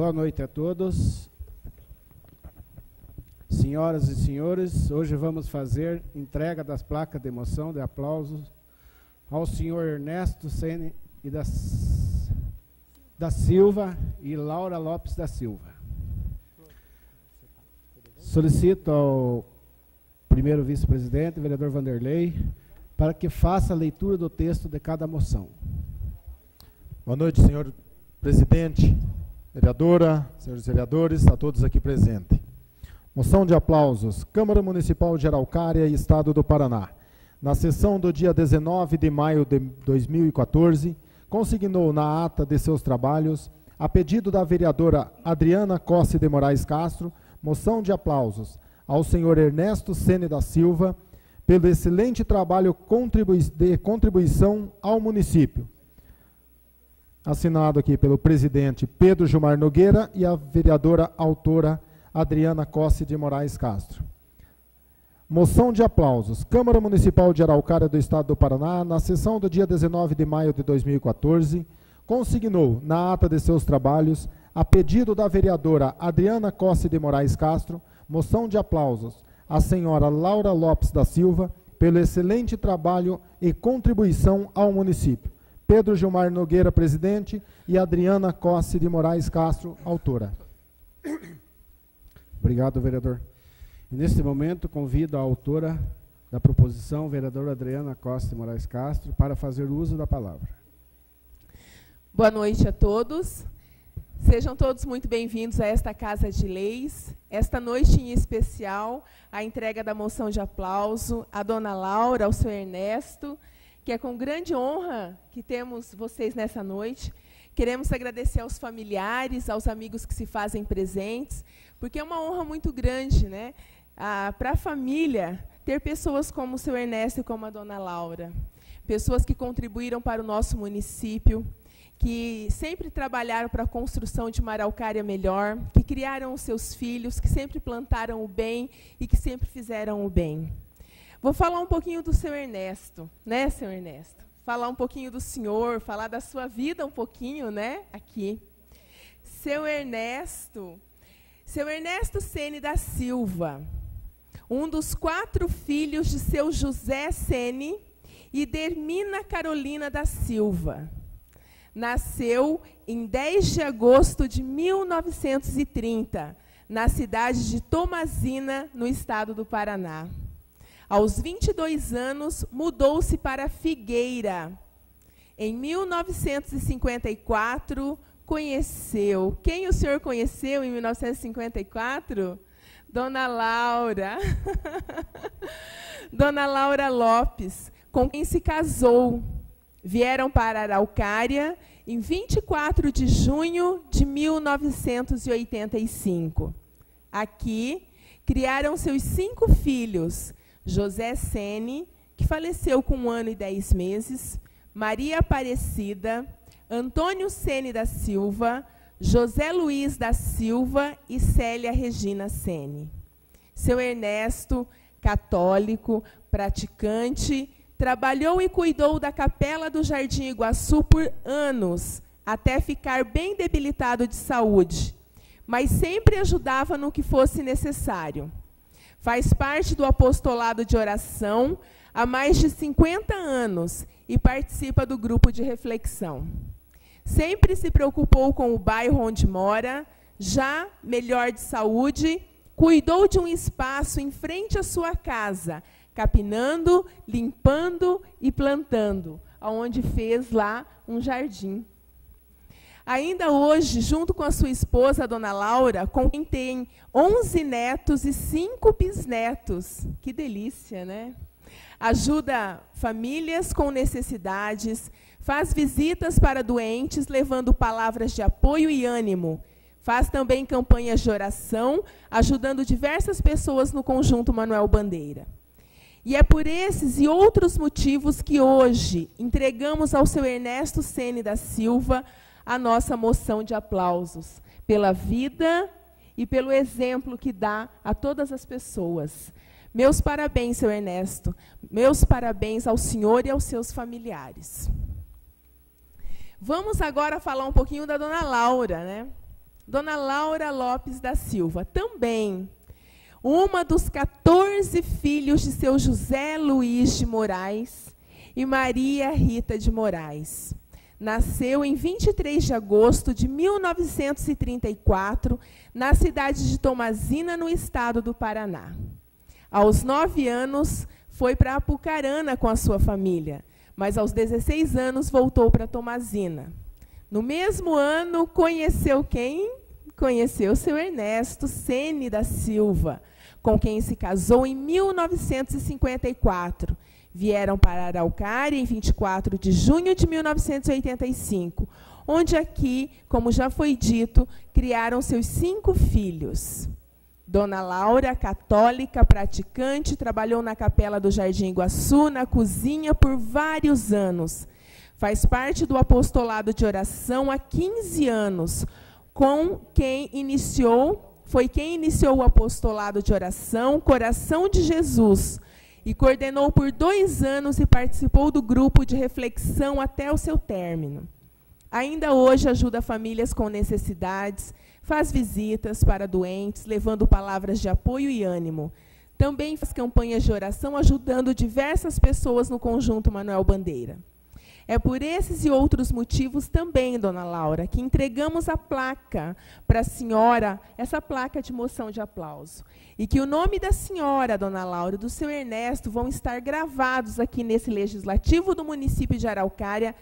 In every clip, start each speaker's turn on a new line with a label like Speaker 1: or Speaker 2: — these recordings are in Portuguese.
Speaker 1: Boa noite a todos. Senhoras e senhores, hoje vamos fazer entrega das placas de moção de aplausos ao senhor Ernesto Ceni e da Silva e Laura Lopes da Silva. Solicito ao primeiro vice-presidente, vereador Vanderlei, para que faça a leitura do texto de cada moção.
Speaker 2: Boa noite, senhor presidente, vereadora, senhores vereadores, a todos aqui presentes. Moção de aplausos. Câmara Municipal de Araucária, Estado do Paraná. Na sessão do dia 19 de maio de 2014, consignou na ata de seus trabalhos, a pedido da vereadora Adriana Cosse de Moraes Castro, moção de aplausos ao senhor Ernesto Ceni da Silva, pelo excelente trabalho de contribuição ao município. Assinado aqui pelo presidente Pedro Gilmar Nogueira e a vereadora autora Adriana Cosse de Moraes Castro. Moção de aplausos. Câmara Municipal de Araucária do Estado do Paraná, na sessão do dia 19 de maio de 2014, consignou na ata de seus trabalhos, a pedido da vereadora Adriana Cosse de Moraes Castro, moção de aplausos à senhora Laura Lopes da Silva, pelo excelente trabalho e contribuição ao município. Pedro Gilmar Nogueira, presidente, e Adriana Cosse de Moraes Castro, autora.
Speaker 1: Obrigado, vereador. E neste momento, convido a autora da proposição, vereadora Adriana Cosse de Moraes Castro, para fazer uso da palavra.
Speaker 3: Boa noite a todos. Sejam todos muito bem-vindos a esta Casa de Leis. Esta noite em especial, a entrega da moção de aplauso à dona Laura, ao seu Ernesto, que é com grande honra que temos vocês nessa noite. Queremos agradecer aos familiares, aos amigos que se fazem presentes, porque é uma honra muito grande, né, para a família ter pessoas como o seu Ernesto e como a dona Laura. Pessoas que contribuíram para o nosso município, que sempre trabalharam para a construção de uma Araucária melhor, que criaram os seus filhos, que sempre plantaram o bem e que sempre fizeram o bem. Vou falar um pouquinho do seu Ernesto, né, seu Ernesto? Falar um pouquinho do senhor, falar da sua vida um pouquinho, né, aqui. Seu Ernesto Ceni da Silva, um dos 4 filhos de seu José Ceni e Dermina Carolina da Silva. Nasceu em 10 de agosto de 1930, na cidade de Tomazina, no estado do Paraná. Aos 22 anos, mudou-se para Figueira. Em 1954, conheceu. Quem o senhor conheceu em 1954? Dona Laura. Dona Laura Lopes, com quem se casou. Vieram para Araucária em 24 de junho de 1985. Aqui, criaram seus 5 filhos, José Ceni, que faleceu com 1 ano e 10 meses, Maria Aparecida, Antônio Ceni da Silva, José Luiz da Silva e Célia Regina Ceni. Seu Ernesto, católico, praticante, trabalhou e cuidou da Capela do Jardim Iguaçu por anos, até ficar bem debilitado de saúde, mas sempre ajudava no que fosse necessário. Faz parte do apostolado de oração há mais de 50 anos e participa do grupo de reflexão. Sempre se preocupou com o bairro onde mora, já melhor de saúde, cuidou de um espaço em frente à sua casa, capinando, limpando e plantando, onde fez lá um jardim. Ainda hoje, junto com a sua esposa, a dona Laura, com quem tem 11 netos e 5 bisnetos. Que delícia, né? Ajuda famílias com necessidades, faz visitas para doentes, levando palavras de apoio e ânimo. Faz também campanhas de oração, ajudando diversas pessoas no Conjunto Manuel Bandeira. E é por esses e outros motivos que hoje entregamos ao seu Ernesto Ceni da Silva a nossa moção de aplausos, pela vida e pelo exemplo que dá a todas as pessoas. Meus parabéns, seu Ernesto. Meus parabéns ao senhor e aos seus familiares. Vamos agora falar um pouquinho da dona Laura, né? Dona Laura Lopes da Silva, também uma dos 14 filhos de seu José Luiz de Moraes e Maria Rita de Moraes. Nasceu em 23 de agosto de 1934, na cidade de Tomazina, no estado do Paraná. Aos 9 anos, foi para Apucarana com a sua família, mas aos 16 anos voltou para Tomazina. No mesmo ano, conheceu quem? Conheceu seu Ernesto Cene da Silva, com quem se casou em 1954. Vieram para Araucária em 24 de junho de 1985, onde aqui, como já foi dito, criaram seus 5 filhos. Dona Laura, católica, praticante, trabalhou na capela do Jardim Iguaçu, na cozinha, por vários anos. Faz parte do apostolado de oração há 15 anos, foi quem iniciou o apostolado de oração Coração de Jesus, e coordenou por 2 anos e participou do grupo de reflexão até o seu término. Ainda hoje ajuda famílias com necessidades, faz visitas para doentes, levando palavras de apoio e ânimo. Também faz campanhas de oração, ajudando diversas pessoas no Conjunto Manuel Bandeira. É por esses e outros motivos também, Dona Laura, que entregamos a placa para a senhora, essa placa de moção de aplauso. E que o nome da senhora, Dona Laura, e do seu Ernesto, vão estar gravados aqui nesse legislativo do município de Araucária,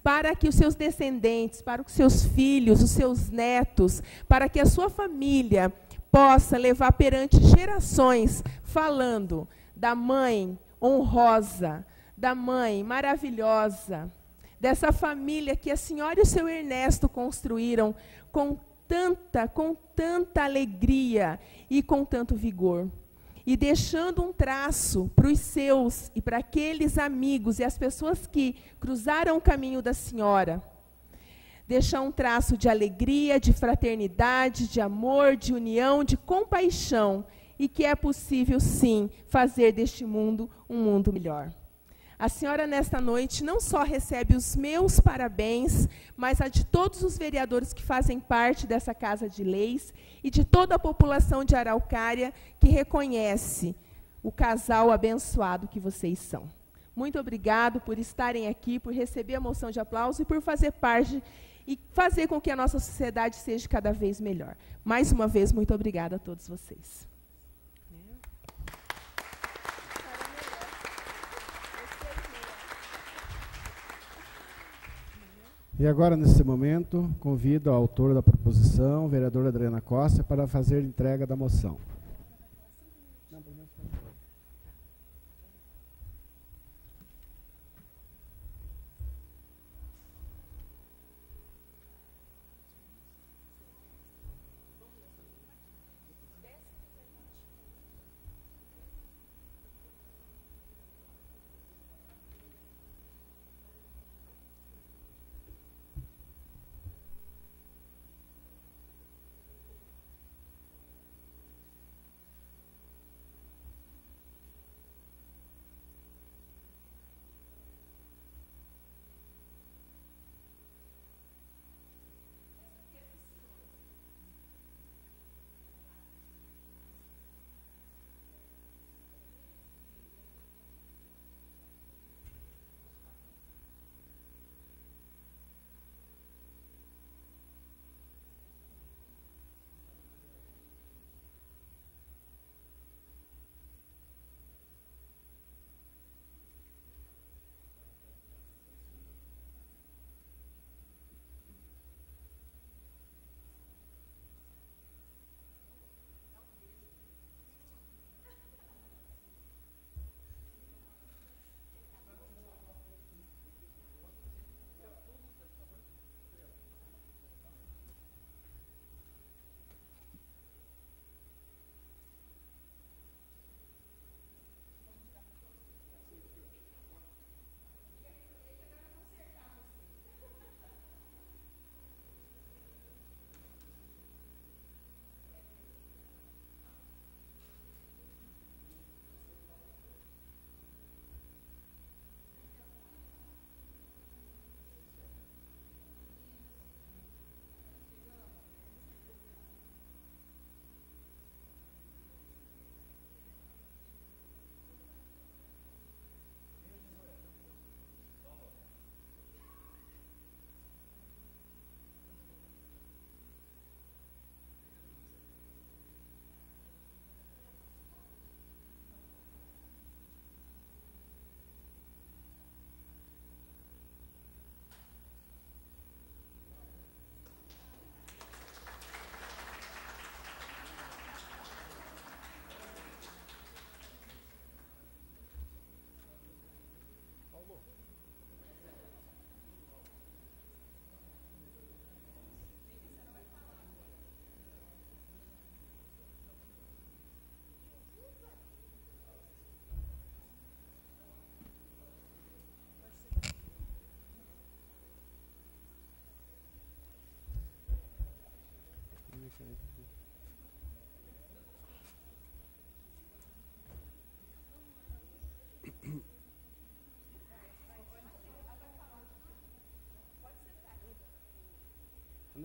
Speaker 3: para que os seus descendentes, para os seus filhos, os seus netos, para que a sua família possa levar perante gerações, falando da mãe honrosa, da mãe maravilhosa, dessa família que a senhora e o seu Ernesto construíram com tanta alegria e com tanto vigor. E deixando um traço para os seus e para aqueles amigos e as pessoas que cruzaram o caminho da senhora. Deixar um traço de alegria, de fraternidade, de amor, de união, de compaixão, e que é possível, sim, fazer deste mundo um mundo melhor. A senhora, nesta noite, não só recebe os meus parabéns, mas a de todos os vereadores que fazem parte dessa Casa de Leis e de toda a população de Araucária que reconhece o casal abençoado que vocês são. Muito obrigado por estarem aqui, por receber a moção de aplauso e por fazer parte e fazer com que a nossa sociedade seja cada vez melhor. Mais uma vez, muito obrigada a todos vocês.
Speaker 1: E agora, nesse momento, convido a autora da proposição, a vereadora Adriana Costa, para fazer entrega da moção.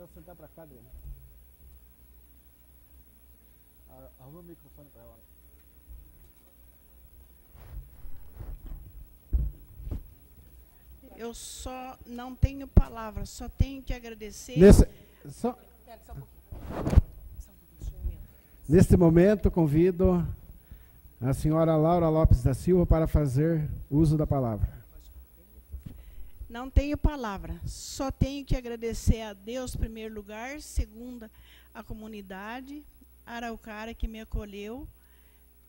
Speaker 1: melhor sentar para cá, Adriana. Arruma o microfone para ela.
Speaker 4: Eu só não tenho palavras, só tenho que agradecer.
Speaker 1: Neste momento, convido a senhora Laura Lopes da Silva para fazer uso da palavra.
Speaker 4: Não tenho palavra, só tenho que agradecer a Deus, em primeiro lugar, segundo, a comunidade Araucária que me acolheu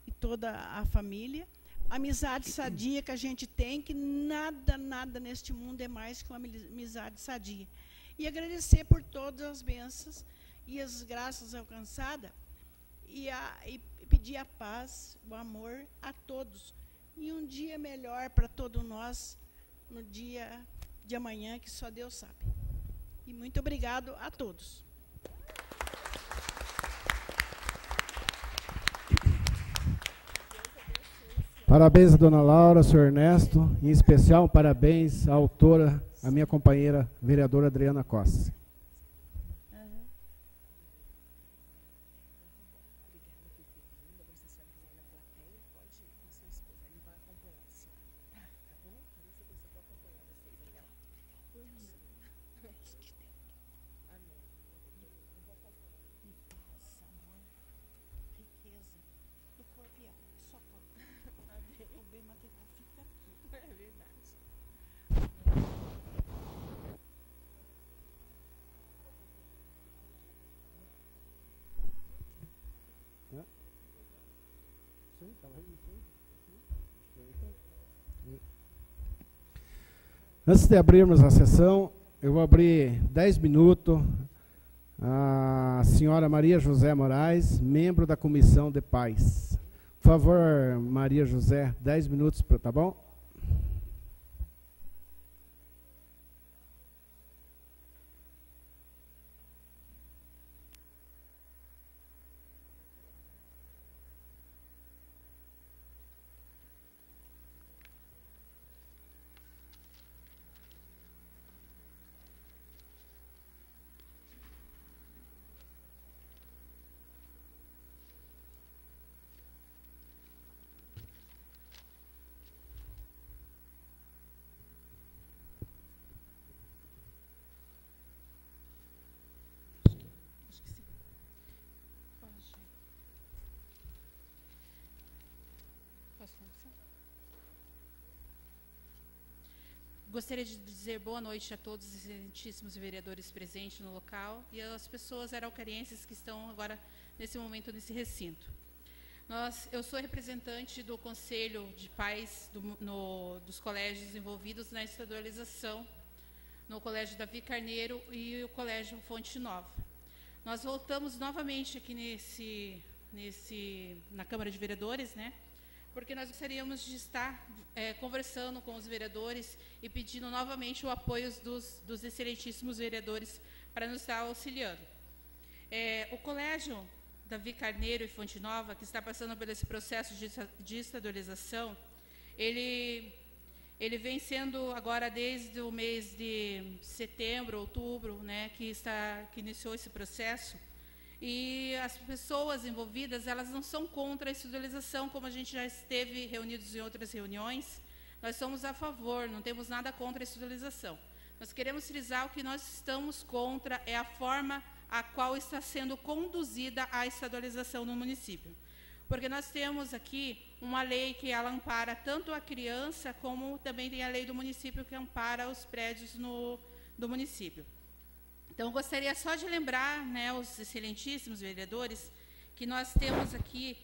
Speaker 4: e toda a família. Amizade sadia que a gente tem, que nada neste mundo é mais que uma amizade sadia. E agradecer por todas as bênçãos e as graças alcançadas e pedir a paz, o amor a todos. E um dia melhor para todos nós, no dia de amanhã, que só Deus sabe. E muito obrigado a todos.
Speaker 1: Parabéns a dona Laura, senhor Ernesto, em especial parabéns à autora, a minha companheira vereadora Adriana Costa. Antes de abrirmos a sessão, eu vou abrir 10 minutos a senhora Maria José Moraes, membro da Comissão de Paz. Por favor, Maria José, 10 minutos, tá bom?
Speaker 5: Gostaria de dizer boa noite a todos os excelentíssimos vereadores presentes no local e às pessoas araucarienses que estão agora, nesse momento, nesse recinto. Eu sou representante do Conselho de Pais dos colégios envolvidos na estadualização, no Colégio Davi Carneiro e o Colégio Fonte Nova. Nós voltamos novamente aqui na Câmara de Vereadores, né? Porque nós gostaríamos de estar conversando com os vereadores e pedindo novamente o apoio dos excelentíssimos vereadores para nos estar auxiliando. O Colégio Davi Carneiro e Fonte Nova, que está passando por esse processo de estadualização, ele vem sendo agora desde o mês de setembro, outubro, né, que iniciou esse processo. E as pessoas envolvidas, elas não são contra a estadualização, como a gente já esteve reunidos em outras reuniões. Nós somos a favor, não temos nada contra a estadualização. Nós queremos frisar o que nós estamos contra é a forma a qual está sendo conduzida a estadualização no município. Porque nós temos aqui uma lei que ela ampara tanto a criança, como também tem a lei do município que ampara os prédios do município. Então, eu gostaria só de lembrar, né, os excelentíssimos vereadores, que nós temos aqui,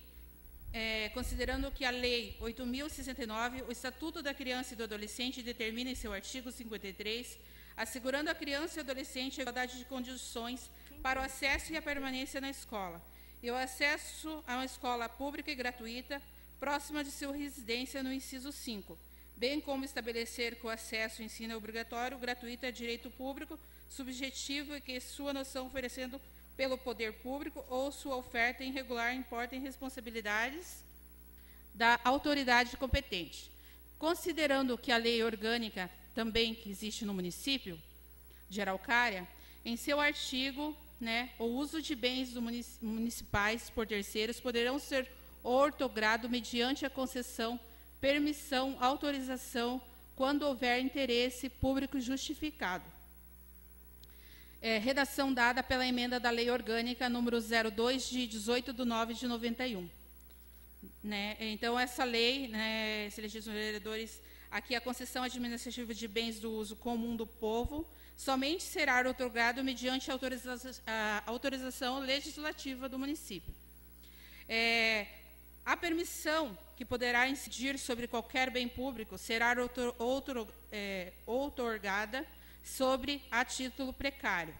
Speaker 5: considerando que a Lei 8.069, o Estatuto da Criança e do Adolescente determina em seu artigo 53, assegurando à criança e adolescente a igualdade de condições para o acesso e a permanência na escola, e o acesso a uma escola pública e gratuita, próxima de sua residência no inciso 5, bem como estabelecer que o acesso ao ensino é obrigatório, gratuito é direito público, subjetivo e que sua noção oferecendo pelo poder público ou sua oferta irregular importa em responsabilidades da autoridade competente. Considerando que a lei orgânica também que existe no município de Araucária, em seu artigo, né, o uso de bens municipais por terceiros poderão ser outorgado mediante a concessão, permissão, autorização, quando houver interesse público justificado. Redação dada pela emenda da Lei Orgânica número 02, de 18/9/91. Né? Então, essa lei, né, excelentíssimos vereadores, aqui a concessão administrativa de bens do uso comum do povo somente será outorgado mediante a autorização legislativa do município. A permissão que poderá incidir sobre qualquer bem público será outorgada sobre a título precário.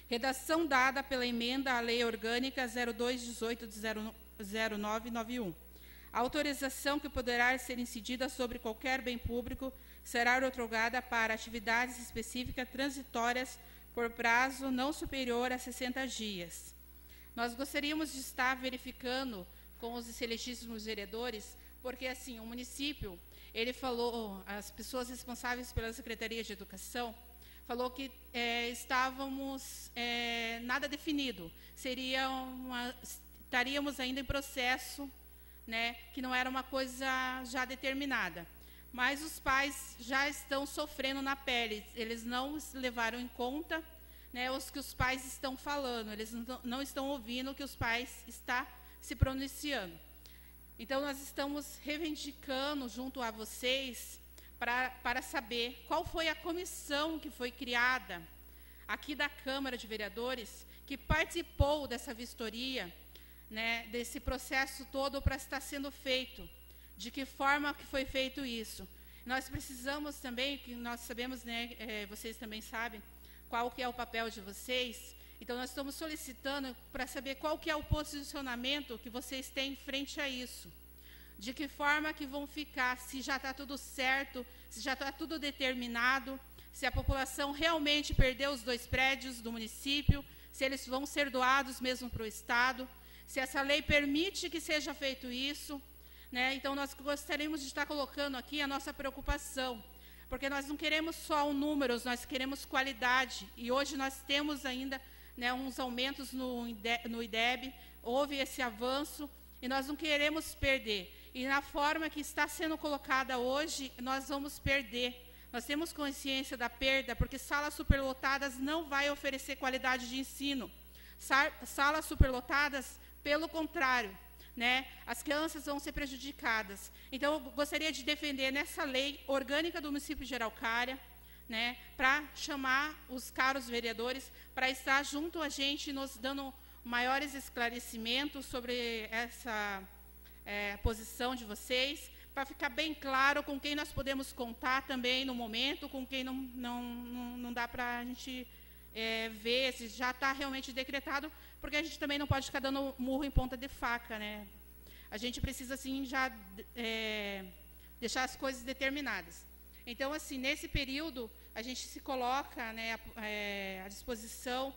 Speaker 5: Redação dada pela emenda à Lei Orgânica 02/18/09/91. A autorização que poderá ser incidida sobre qualquer bem público será outorgada para atividades específicas transitórias por prazo não superior a 60 dias. Nós gostaríamos de estar verificando com os excelentíssimos vereadores, porque assim, o município, ele falou, as pessoas responsáveis pela Secretaria de Educação, falou que estávamos nada definido, estaríamos ainda em processo, né, que não era uma coisa já determinada. Mas os pais já estão sofrendo na pele, eles não levaram em conta, né, os que os pais estão falando, eles não estão ouvindo o que os pais estão se pronunciando. Então, nós estamos reivindicando junto a vocês para saber qual foi a comissão que foi criada aqui da Câmara de Vereadores, que participou dessa vistoria, né, desse processo todo para estar sendo feito. De que forma que foi feito isso? Nós precisamos também, que nós sabemos, né, vocês também sabem, qual que é o papel de vocês. Então, nós estamos solicitando para saber qual que é o posicionamento que vocês têm frente a isso. De que forma que vão ficar, se já está tudo certo, se já está tudo determinado, se a população realmente perdeu os 2 prédios do município, se eles vão ser doados mesmo para o Estado, se essa lei permite que seja feito isso. Né? Então, nós gostaríamos de estar colocando aqui a nossa preocupação, porque nós não queremos só números, nós queremos qualidade. E hoje nós temos ainda, né, uns aumentos no IDEB, houve esse avanço, e nós não queremos perder. E na forma que está sendo colocada hoje, nós vamos perder. Nós temos consciência da perda, porque salas superlotadas não vai oferecer qualidade de ensino. Salas superlotadas, pelo contrário, né, as crianças vão ser prejudicadas. Então, eu gostaria de defender nessa lei orgânica do município de Araucária, né, para chamar os caros vereadores para estar junto a gente, nos dando maiores esclarecimentos sobre essa posição de vocês, para ficar bem claro com quem nós podemos contar também no momento, com quem não dá para a gente ver se já está realmente decretado, porque a gente também não pode ficar dando murro em ponta de faca, né? A gente precisa, assim, já deixar as coisas determinadas. Então, assim, nesse período, a gente se coloca, né, à disposição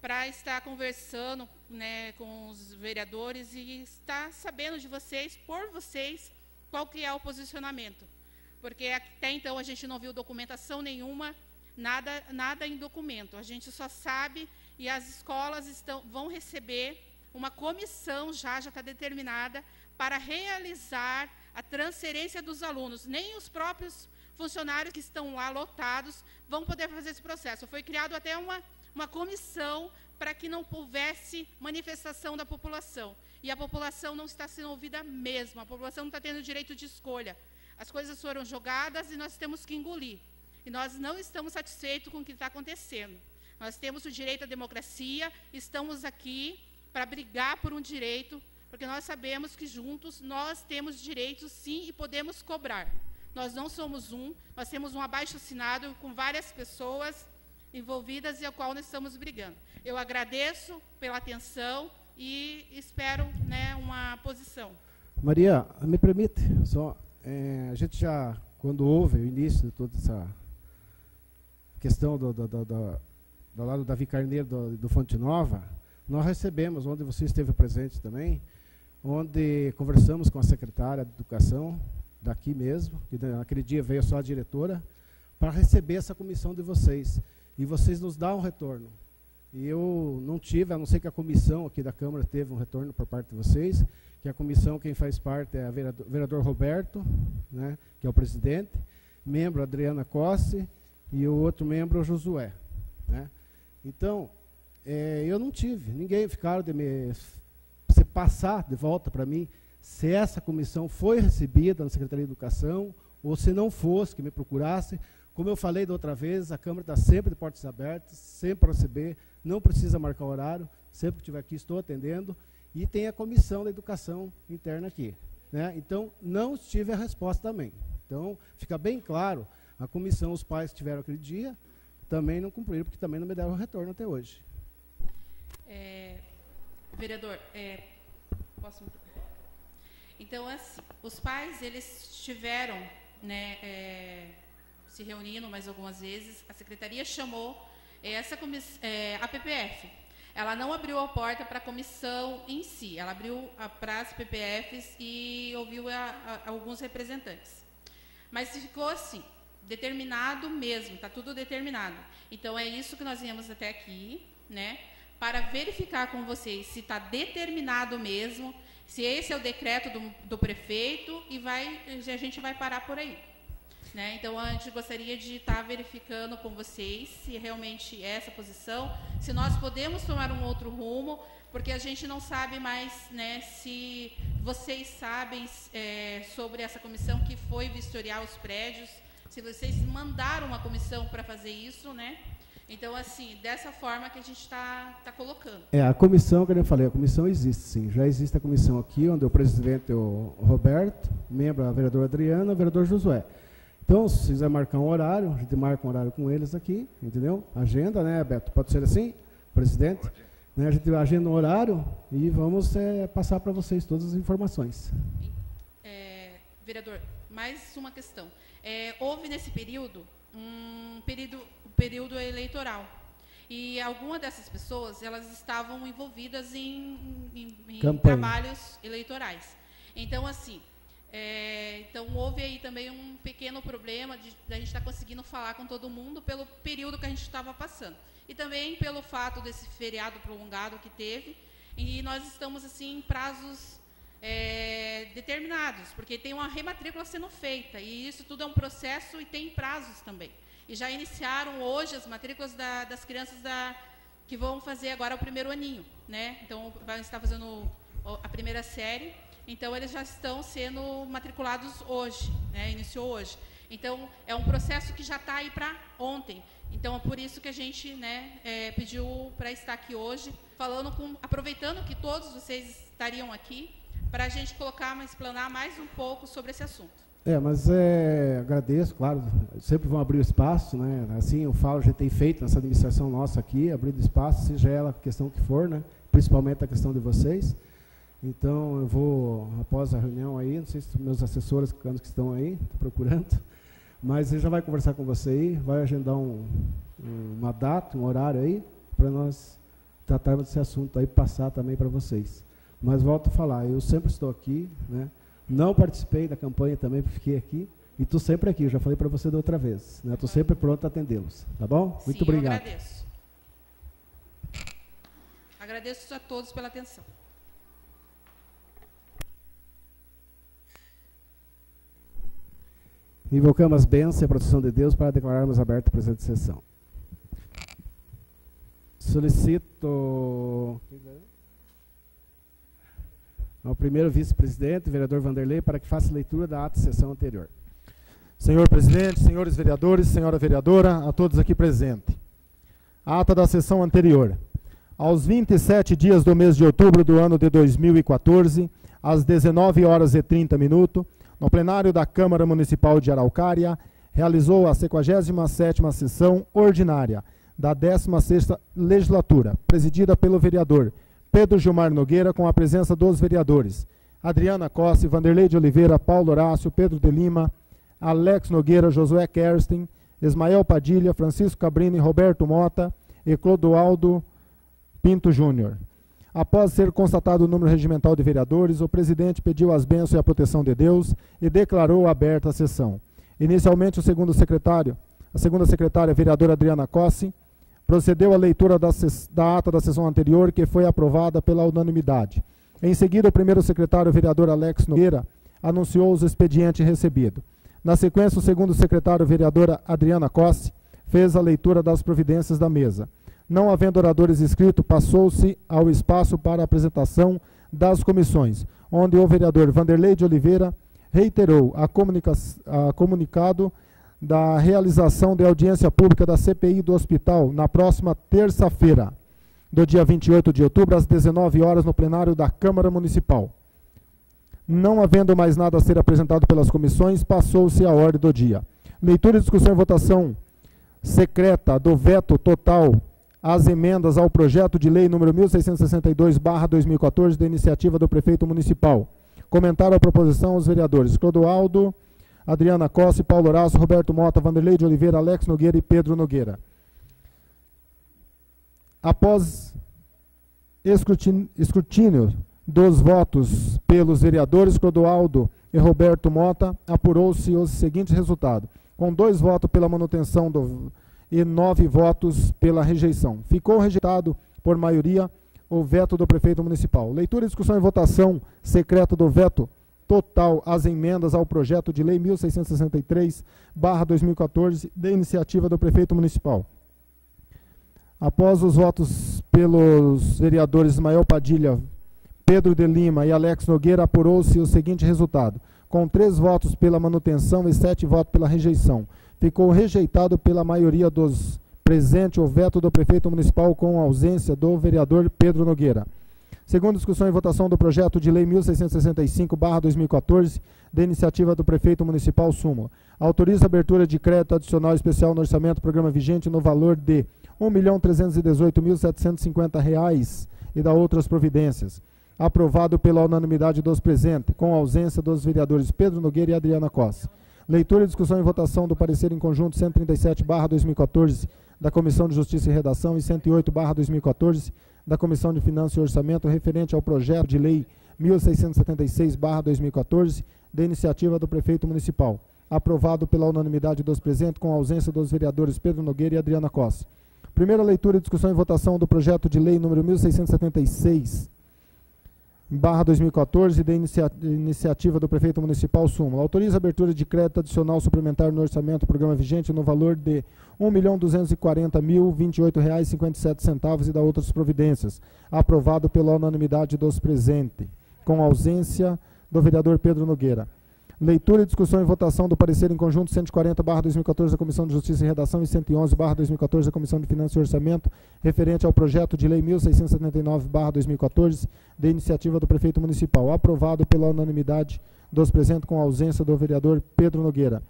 Speaker 5: para estar conversando, né, com os vereadores e estar sabendo de vocês, por vocês, qual que é o posicionamento. Porque até então a gente não viu documentação nenhuma, nada em documento. A gente só sabe, e as escolas vão receber uma comissão, já está determinada, para realizar a transferência dos alunos. Nem os próprios funcionários que estão lá lotados vão poder fazer esse processo. Foi criado até uma comissão para que não houvesse manifestação da população. E a população não está sendo ouvida mesmo, a população não está tendo direito de escolha. As coisas foram jogadas e nós temos que engolir. E nós não estamos satisfeitos com o que está acontecendo. Nós temos o direito à democracia, estamos aqui para brigar por um direito, porque nós sabemos que juntos nós temos direitos, sim, e podemos cobrar. Nós não somos nós temos um abaixo-assinado com várias pessoas envolvidas e a qual nós estamos brigando. Eu agradeço pela atenção e espero, né, uma posição.
Speaker 1: Maria, me permite, só, a gente já, quando houve o início de toda essa questão do lado da Davi Carneiro do Fonte Nova, nós recebemos, onde você esteve presente também, onde conversamos com a secretária de Educação, daqui mesmo, que naquele dia veio só a diretora, para receber essa comissão de vocês. E vocês nos dão um retorno. E eu não tive, a não ser que a comissão aqui da Câmara teve um retorno por parte de vocês, que a comissão, quem faz parte é o vereador Roberto, né, que é o presidente, membro Adriana Cosse e o outro membro o Josué. Né. Então, eu não tive, ninguém ficaram de você passar de volta para mim se essa comissão foi recebida na Secretaria de Educação ou se não fosse, que me procurasse. Como eu falei da outra vez, a Câmara está sempre de portas abertas, sempre para receber, não precisa marcar horário, sempre que estiver aqui estou atendendo, e tem a Comissão da Educação Interna aqui. Né? Então, não tive a resposta também. Então, fica bem claro, a comissão, os pais que tiveram aquele dia, também não cumpriram, porque também não me deram retorno até hoje.
Speaker 5: Vereador, posso... Então, assim, os pais, eles tiveram, né, se reunindo mais algumas vezes, a secretaria chamou a PPF. Ela não abriu a porta para a comissão em si, ela abriu para as PPFs e ouviu alguns representantes. Mas ficou assim, determinado mesmo, está tudo determinado. Então, é isso que nós viemos até aqui, né, para verificar com vocês se está determinado mesmo, se esse é o decreto do prefeito, e a gente vai parar por aí. Né? Então, a gente gostaria de estar verificando com vocês se realmente é essa posição, se nós podemos tomar um outro rumo, porque a gente não sabe mais, né, se vocês sabem sobre essa comissão que foi vistoriar os prédios, se vocês mandaram uma comissão para fazer isso, né? Então, assim, dessa forma que a gente está colocando.
Speaker 1: A comissão, que eu falei, a comissão existe, sim. Já existe a comissão aqui, onde o presidente é o Roberto, membro a vereadora Adriana, o vereador Josué. Então, se quiser marcar um horário, a gente marca um horário com eles aqui, entendeu? Agenda, né, Beto? Pode ser assim, presidente? Né, a gente agenda um horário e vamos passar para vocês todas as informações.
Speaker 5: Vereador, mais uma questão. Houve nesse período um período eleitoral. E algumas dessas pessoas, elas estavam envolvidas em trabalhos eleitorais. Então, assim, então houve aí também um pequeno problema de a gente estar conseguindo falar com todo mundo pelo período que a gente estava passando. E também pelo fato desse feriado prolongado que teve. E nós estamos, assim, em prazos determinados, porque tem uma rematrícula sendo feita. E isso tudo é um processo e tem prazos também. E já iniciaram hoje as matrículas das crianças que vão fazer agora o primeiro aninho, né? Então, vai estar fazendo a primeira série. Então, eles já estão sendo matriculados hoje, né? Iniciou hoje. Então, é um processo que já está aí para ontem. Então, é por isso que a gente, né, pediu para estar aqui hoje, aproveitando que todos vocês estariam aqui, para a gente explanar mais um pouco sobre esse assunto.
Speaker 1: Mas agradeço, claro, sempre vão abrir o espaço, né? Assim, eu falo, a gente tem feito nessa administração nossa aqui, abrindo espaço, seja ela a questão que for, né? Principalmente a questão de vocês. Então, eu vou, após a reunião aí, não sei se meus assessores que estão aí, estou procurando, mas ele já vai conversar com você aí, vai agendar uma data, um horário aí, para nós tratarmos desse assunto aí, passar também para vocês. Mas volto a falar, eu sempre estou aqui, né? Não participei da campanha também, porque fiquei aqui, e estou sempre aqui, eu já falei para você da outra vez, né? Estou sempre pronto a atendê-los, tá bom? Muito obrigado.
Speaker 5: Eu agradeço. Agradeço a todos pela atenção.
Speaker 1: Invocamos as bênçãos e a proteção de Deus para declararmos aberta a presente sessão. Solicito ao primeiro vice-presidente, vereador Vanderlei, para que faça leitura da ata de sessão anterior.
Speaker 2: Senhor presidente, senhores vereadores, senhora vereadora, a todos aqui presentes. Ata da sessão anterior. Aos 27 dias do mês de outubro do ano de 2014, às 19h30, no plenário da Câmara Municipal de Araucária, realizou a 57ª sessão ordinária da 16ª legislatura, presidida pelo vereador Pedro Gilmar Nogueira, com a presença dos vereadores Adriana Cosse, Vanderlei de Oliveira, Paulo Horácio, Pedro de Lima, Alex Nogueira, Josué Kerstin, Ismael Padilha, Francisco Cabrini, Roberto Mota e Clodoaldo Pinto Júnior. Após ser constatado o número regimental de vereadores, o presidente pediu as bênçãos e a proteção de Deus e declarou aberta a sessão. Inicialmente, a segunda secretária, a vereadora Adriana Cosse, Procedeu a leitura da ata da sessão anterior, que foi aprovada pela unanimidade. Em seguida, o primeiro secretário, o vereador Alex Nogueira, anunciou os expedientes recebidos. Na sequência, o segundo secretário, vereadora Adriana Cosse, fez a leitura das providências da mesa. Não havendo oradores inscritos, passou-se ao espaço para a apresentação das comissões, onde o vereador Vanderlei de Oliveira reiterou a comunicado da realização de audiência pública da CPI do hospital na próxima terça-feira, do dia 28 de outubro, às 19 horas, no plenário da Câmara Municipal. Não havendo mais nada a ser apresentado pelas comissões, passou-se a ordem do dia. Leitura, discussão e votação secreta do veto total às emendas ao projeto de lei número 1662/2014, da iniciativa do prefeito municipal. Comentaram a proposição os vereadores Clodoaldo, Adriana Cosse, Paulo Horácio, Roberto Mota, Vanderlei de Oliveira, Alex Nogueira e Pedro Nogueira. Após escrutínio dos votos pelos vereadores Clodoaldo e Roberto Mota, apurou-se os seguintes resultados: com 2 votos pela manutenção e 9 votos pela rejeição. Ficou rejeitado por maioria o veto do prefeito municipal. Leitura, discussão e votação secreta do veto total às emendas ao projeto de lei 1663/2014, da iniciativa do prefeito municipal. Após os votos pelos vereadores Ismael Padilha, Pedro de Lima e Alex Nogueira, apurou-se o seguinte resultado: com 3 votos pela manutenção e 7 votos pela rejeição. Ficou rejeitado pela maioria dos presentes o veto do prefeito municipal, com a ausência do vereador Pedro Nogueira. Segundo discussão e votação do projeto de lei 1665/2014, da iniciativa do prefeito municipal, súmula. Autoriza a abertura de crédito adicional especial no orçamento programa vigente no valor de R$ 1.318.750 e da outras providências. Aprovado pela unanimidade dos presentes, com a ausência dos vereadores Pedro Nogueira e Adriana Cosse. Leitura, discussão e votação do parecer em conjunto 137/2014 da Comissão de Justiça e Redação e 108/2014 da Comissão de Finanças e Orçamento, referente ao projeto de lei 1676/2014, da iniciativa do prefeito municipal. Aprovado pela unanimidade dos presentes, com a ausência dos vereadores Pedro Nogueira e Adriana Cosse. Primeira leitura, discussão e votação do projeto de lei número 1676/2014, da iniciativa do prefeito municipal, súmula. Autoriza a abertura de crédito adicional suplementar no orçamento programa vigente no valor de R$ 1.240.028,57 e da outras providências. Aprovado pela unanimidade dos presentes, com a ausência do vereador Pedro Nogueira. Leitura, discussão e votação do parecer em conjunto 140/2014 da Comissão de Justiça e Redação e 111/2014 da Comissão de Finanças e Orçamento, referente ao projeto de lei 1679/2014, da iniciativa do prefeito municipal. Aprovado pela unanimidade dos presentes, com a ausência do vereador Pedro Nogueira.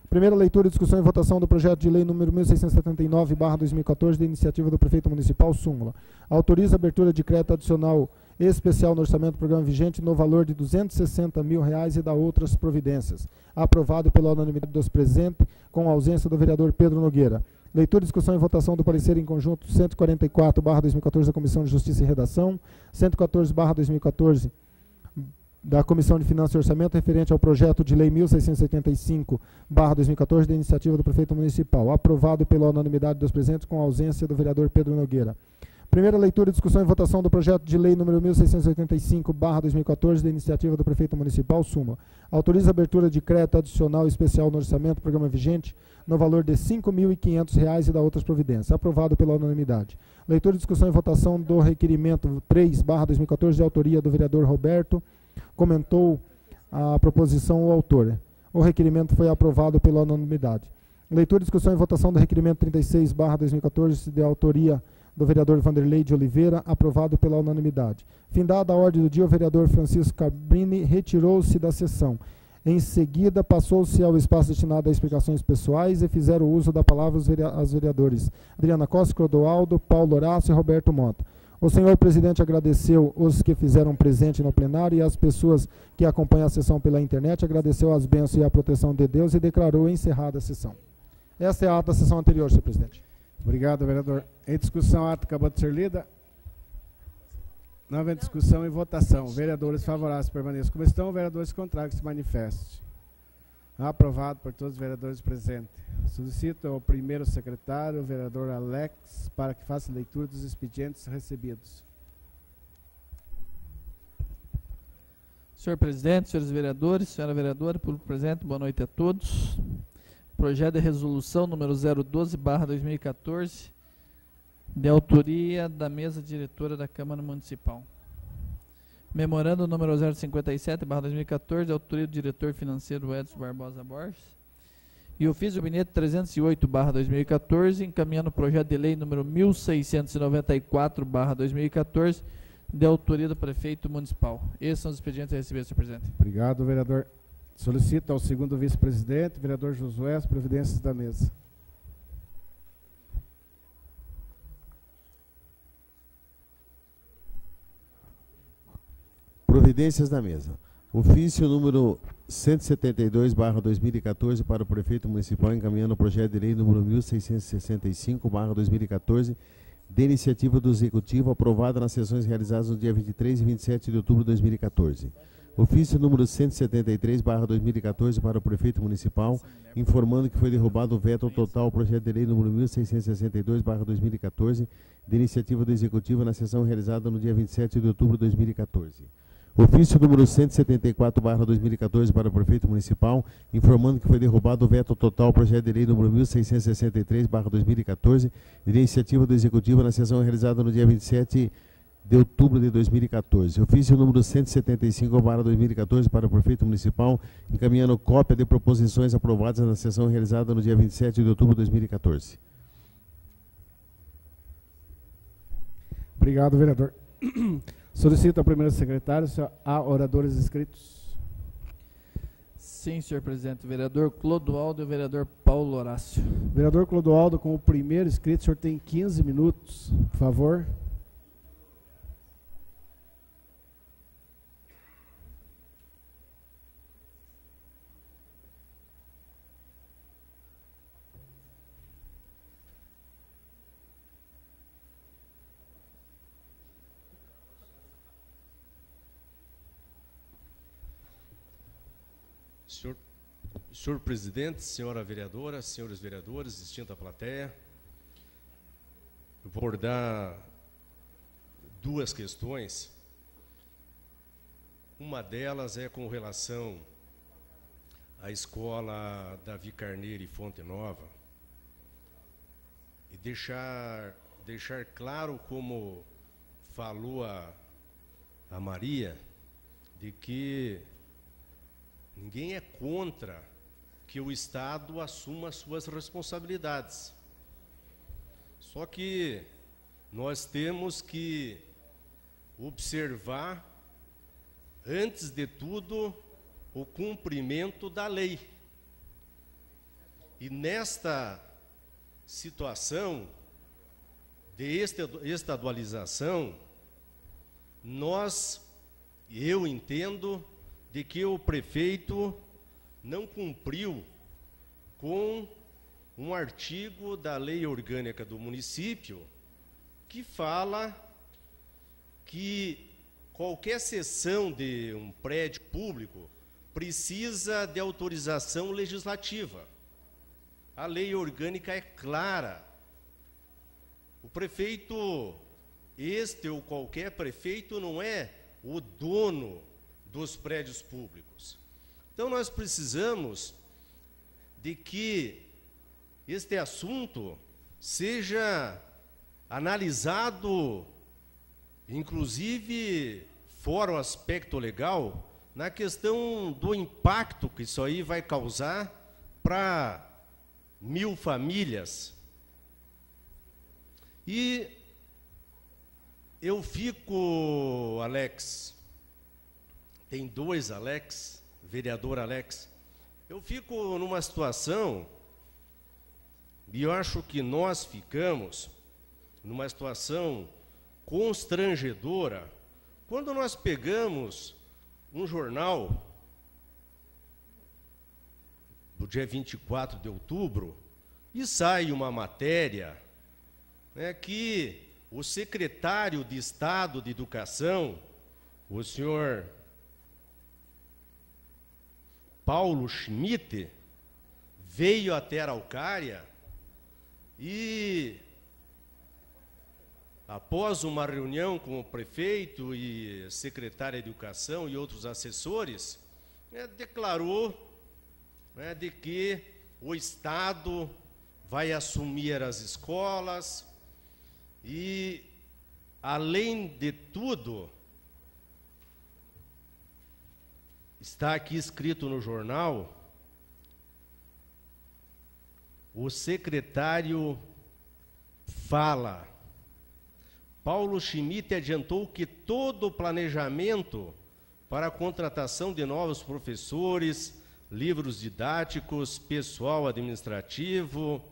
Speaker 2: Primeira leitura, discussão e votação do projeto de lei número 1679/2014, da iniciativa do prefeito municipal, súmula. Autoriza a abertura de crédito adicional especial no orçamento do programa vigente no valor de R$ 260 mil e da outras providências. Aprovado pela unanimidade dos presentes, com a ausência do vereador Pedro Nogueira. Leitura, discussão e votação do parecer em conjunto 144/2014 da Comissão de Justiça e Redação, 114/2014 da Comissão de Finanças e Orçamento, referente ao projeto de lei 1685/2014, da iniciativa do prefeito municipal. Aprovado pela unanimidade dos presentes, com a ausência do vereador Pedro Nogueira. Primeira leitura, discussão e votação do projeto de lei número 1685/2014, da iniciativa do prefeito municipal, súmula. Autoriza a abertura de crédito adicional especial no orçamento programa vigente no valor de R$ 5.500 e da outras providências. Aprovado pela unanimidade. Leitura, discussão e votação do requerimento 3/2014, de autoria do vereador Roberto. Comentou a proposição o autor. O requerimento foi aprovado pela unanimidade. Leitura, discussão e votação do requerimento 36/2014, de autoria do vereador Vanderlei de Oliveira, aprovado pela unanimidade. Findada a ordem do dia, o vereador Francisco Cabrini retirou-se da sessão. Em seguida, passou-se ao espaço destinado a explicações pessoais e fizeram uso da palavra os vereadores Adriana Costa, Clodoaldo, Paulo Horácio e Roberto Mota. O senhor presidente agradeceu os que fizeram presente no plenário e as pessoas que acompanham a sessão pela internet, agradeceu as bênçãos e a proteção de Deus e declarou encerrada a sessão. Essa é a ata da sessão anterior, senhor presidente.
Speaker 1: Obrigado, vereador. Em discussão, a ata acabou de ser lida. Não havendo discussão e votação. Vereadores favoráveis permaneçam como estão, vereadores contrários se manifestem. Aprovado por todos os vereadores presentes. Solicito ao primeiro secretário, o vereador Alex, para que faça leitura dos expedientes recebidos.
Speaker 6: Senhor presidente, senhores vereadores, senhora vereadora, público presente, boa noite a todos. Projeto de resolução número 012/2014, de autoria da mesa diretora da Câmara Municipal. Memorando número 057/2014, de autoria do diretor financeiro Edson Barbosa Borges. E ofício do gabinete 308/2014, encaminhando o projeto de lei número 1694/2014, de autoria do prefeito municipal. Esses são os expedientes a receber, senhor presidente.
Speaker 1: Obrigado, vereador. Solicito ao segundo vice-presidente, vereador Josué, as providências da mesa.
Speaker 7: Providências da mesa. Ofício número 172/2014 para o prefeito municipal, encaminhando o projeto de lei número 1665/2014, de iniciativa do Executivo, aprovada nas sessões realizadas no dia 23 e 27 de outubro de 2014. Ofício número 173/2014 para o prefeito municipal, informando que foi derrubado o veto total ao projeto de lei número 1662/2014, de iniciativa do Executivo, na sessão realizada no dia 27 de outubro de 2014. Ofício número 174/2014 para o prefeito municipal, informando que foi derrubado o veto total ao projeto de lei número 1663/2014, de iniciativa do Executivo, na sessão realizada no dia 27 de outubro de 2014. Ofício número 175/2014 para o prefeito municipal, encaminhando cópia de proposições aprovadas na sessão realizada no dia 27 de outubro de 2014.
Speaker 1: Obrigado, vereador. Solicito ao primeiro secretário, há oradores inscritos.
Speaker 6: Sim, senhor presidente. Vereador Clodoaldo e o vereador Paulo Horácio.
Speaker 1: Vereador Clodoaldo, como primeiro inscrito, o senhor tem 15 minutos, por favor.
Speaker 8: Senhor presidente, senhora vereadora, senhores vereadores, distinta plateia, eu vou abordar duas questões. Uma delas é com relação à escola Davi Carneiro e Fonte Nova, e deixar claro, como falou a Maria, de que ninguém é contra que o Estado assuma suas responsabilidades. Só que nós temos que observar, antes de tudo, o cumprimento da lei. E nesta situação de estadualização, eu entendo de que o prefeito não cumpriu com um artigo da lei orgânica do município que fala que qualquer cessão de um prédio público precisa de autorização legislativa. A lei orgânica é clara. O prefeito, este ou qualquer prefeito, não é o dono dos prédios públicos. Então nós precisamos de que este assunto seja analisado, inclusive fora o aspecto legal, na questão do impacto que isso aí vai causar para 1000 famílias. E eu fico, Alex, tem dois Alex, vereador Alex, eu fico numa situação, e eu acho que nós ficamos numa situação constrangedora, quando nós pegamos um jornal do dia 24 de outubro, e sai uma matéria, né, que o secretário de Estado de Educação, o senhor Paulo Schmidt, veio até Araucária e, após uma reunião com o prefeito e secretário de Educação e outros assessores, declarou de que o Estado vai assumir as escolas e, além de tudo, está aqui escrito no jornal, o secretário fala, Paulo Schmidt adiantou que todo o planejamento para a contratação de novos professores, livros didáticos, pessoal administrativo,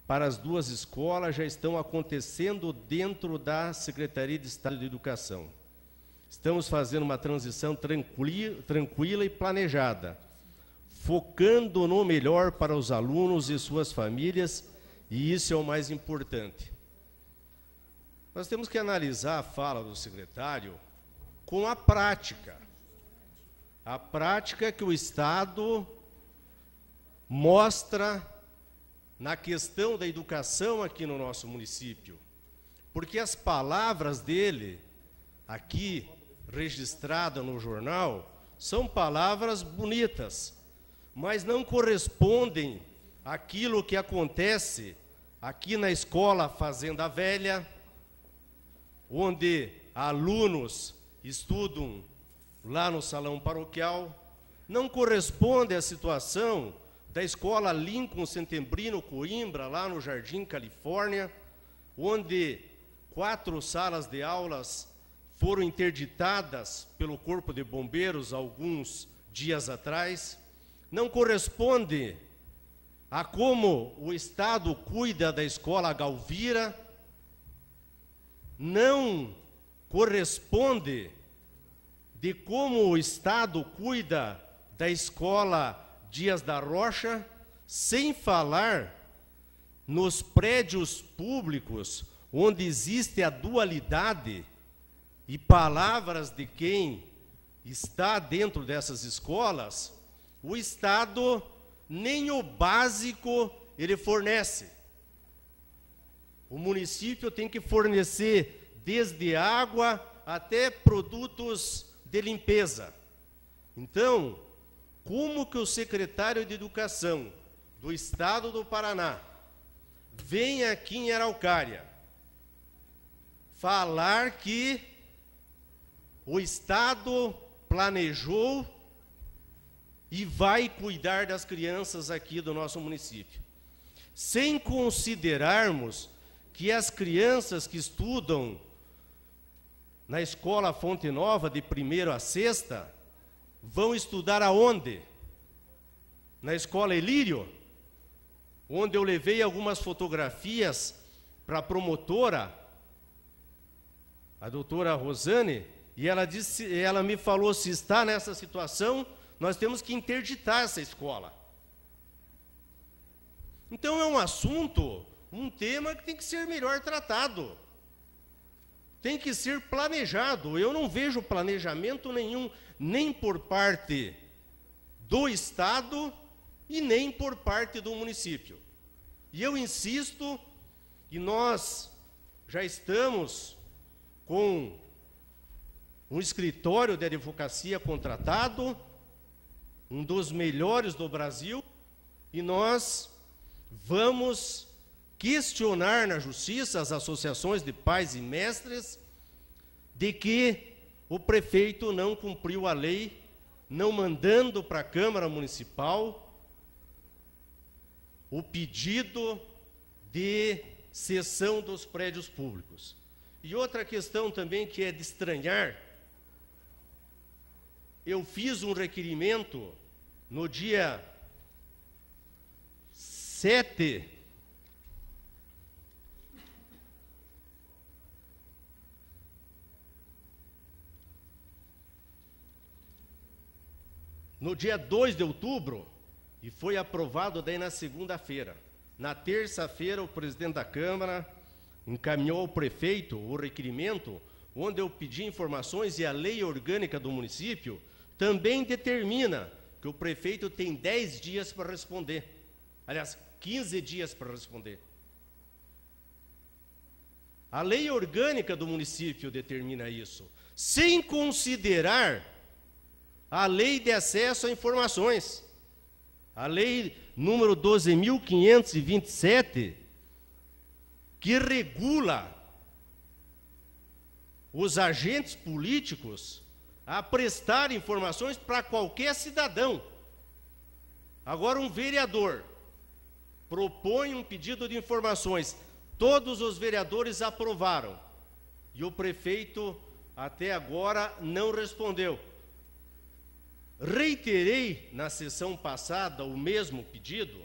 Speaker 8: para as duas escolas já estão acontecendo dentro da Secretaria de Estado de Educação. Estamos fazendo uma transição tranquila e planejada, focando no melhor para os alunos e suas famílias, e isso é o mais importante. Nós temos que analisar a fala do secretário com a prática que o Estado mostra na questão da educação aqui no nosso município. Porque as palavras dele, aqui registradas no jornal, são palavras bonitas, mas não correspondem àquilo que acontece aqui na escola Fazenda Velha, onde alunos estudam lá no salão paroquial, não corresponde à situação da escola Lincoln Setembrino Coimbra, lá no Jardim Califórnia, onde 4 salas de aulas foram interditadas pelo Corpo de Bombeiros alguns dias atrás, não corresponde a como o Estado cuida da escola Galvira, não corresponde de como o Estado cuida da escola Dias da Rocha, sem falar nos prédios públicos, onde existe a dualidade e palavras de quem está dentro dessas escolas, o Estado nem o básico ele fornece. O município tem que fornecer desde água até produtos de limpeza. Então, como que o secretário de Educação do Estado do Paraná vem aqui em Araucária falar que o Estado planejou e vai cuidar das crianças aqui do nosso município, sem considerarmos que as crianças que estudam na escola Fonte Nova, de 1º a 6ª, vão estudar aonde? Na escola Elírio, onde eu levei algumas fotografias para a promotora, a doutora Rosane, e ela me falou, se está nessa situação, nós temos que interditar essa escola. Então é um assunto, um tema que tem que ser melhor tratado. Tem que ser planejado. Eu não vejo planejamento nenhum, nem por parte do Estado e nem por parte do município. E eu insisto, e nós já estamos com um escritório de advocacia contratado, um dos melhores do Brasil, e nós vamos questionar na justiça as associações de pais e mestres de que o prefeito não cumpriu a lei, não mandando para a Câmara Municipal o pedido de cessão dos prédios públicos. E outra questão também que é de estranhar, eu fiz um requerimento no dia 7 no dia 2 de outubro, e foi aprovado daí na segunda-feira. Na terça-feira, o presidente da Câmara encaminhou ao prefeito o requerimento, onde eu pedi informações e a lei orgânica do município também determina que o prefeito tem 10 dias para responder. Aliás, 15 dias para responder. A lei orgânica do município determina isso, sem considerar a lei de acesso a informações. A lei número 12.527, que regula os agentes políticos a prestar informações para qualquer cidadão. Agora, um vereador propõe um pedido de informações, todos os vereadores aprovaram, e o prefeito até agora não respondeu. Reiterei na sessão passada o mesmo pedido,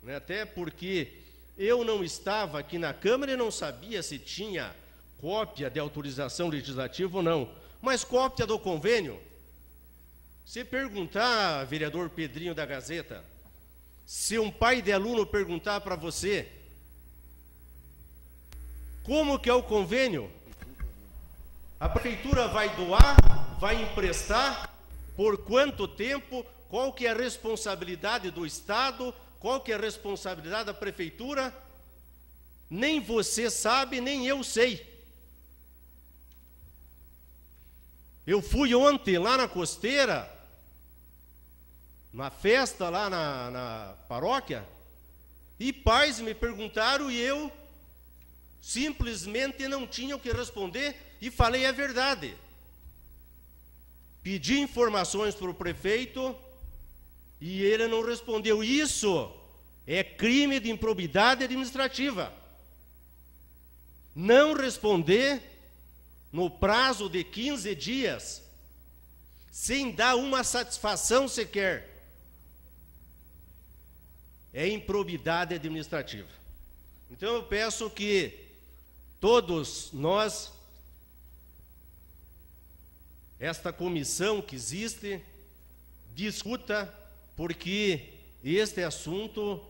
Speaker 8: né, até porque eu não estava aqui na Câmara e não sabia se tinha cópia de autorização legislativa ou não, mas cópia do convênio. Se perguntar, vereador Pedrinho da Gazeta, se um pai de aluno perguntar para você como que é o convênio, a prefeitura vai doar, vai emprestar, por quanto tempo, qual que é a responsabilidade do Estado, qual que é a responsabilidade da prefeitura, nem você sabe, nem eu sei. Eu fui ontem lá na Costeira, na festa lá na paróquia, e pais me perguntaram e eu simplesmente não tinha o que responder e falei a verdade. Pedi informações para o prefeito e ele não respondeu. Isso é crime de improbidade administrativa. Não responder no prazo de 15 dias, sem dar uma satisfação sequer, é improbidade administrativa. Então eu peço que todos nós, esta comissão que existe, discuta, porque este assunto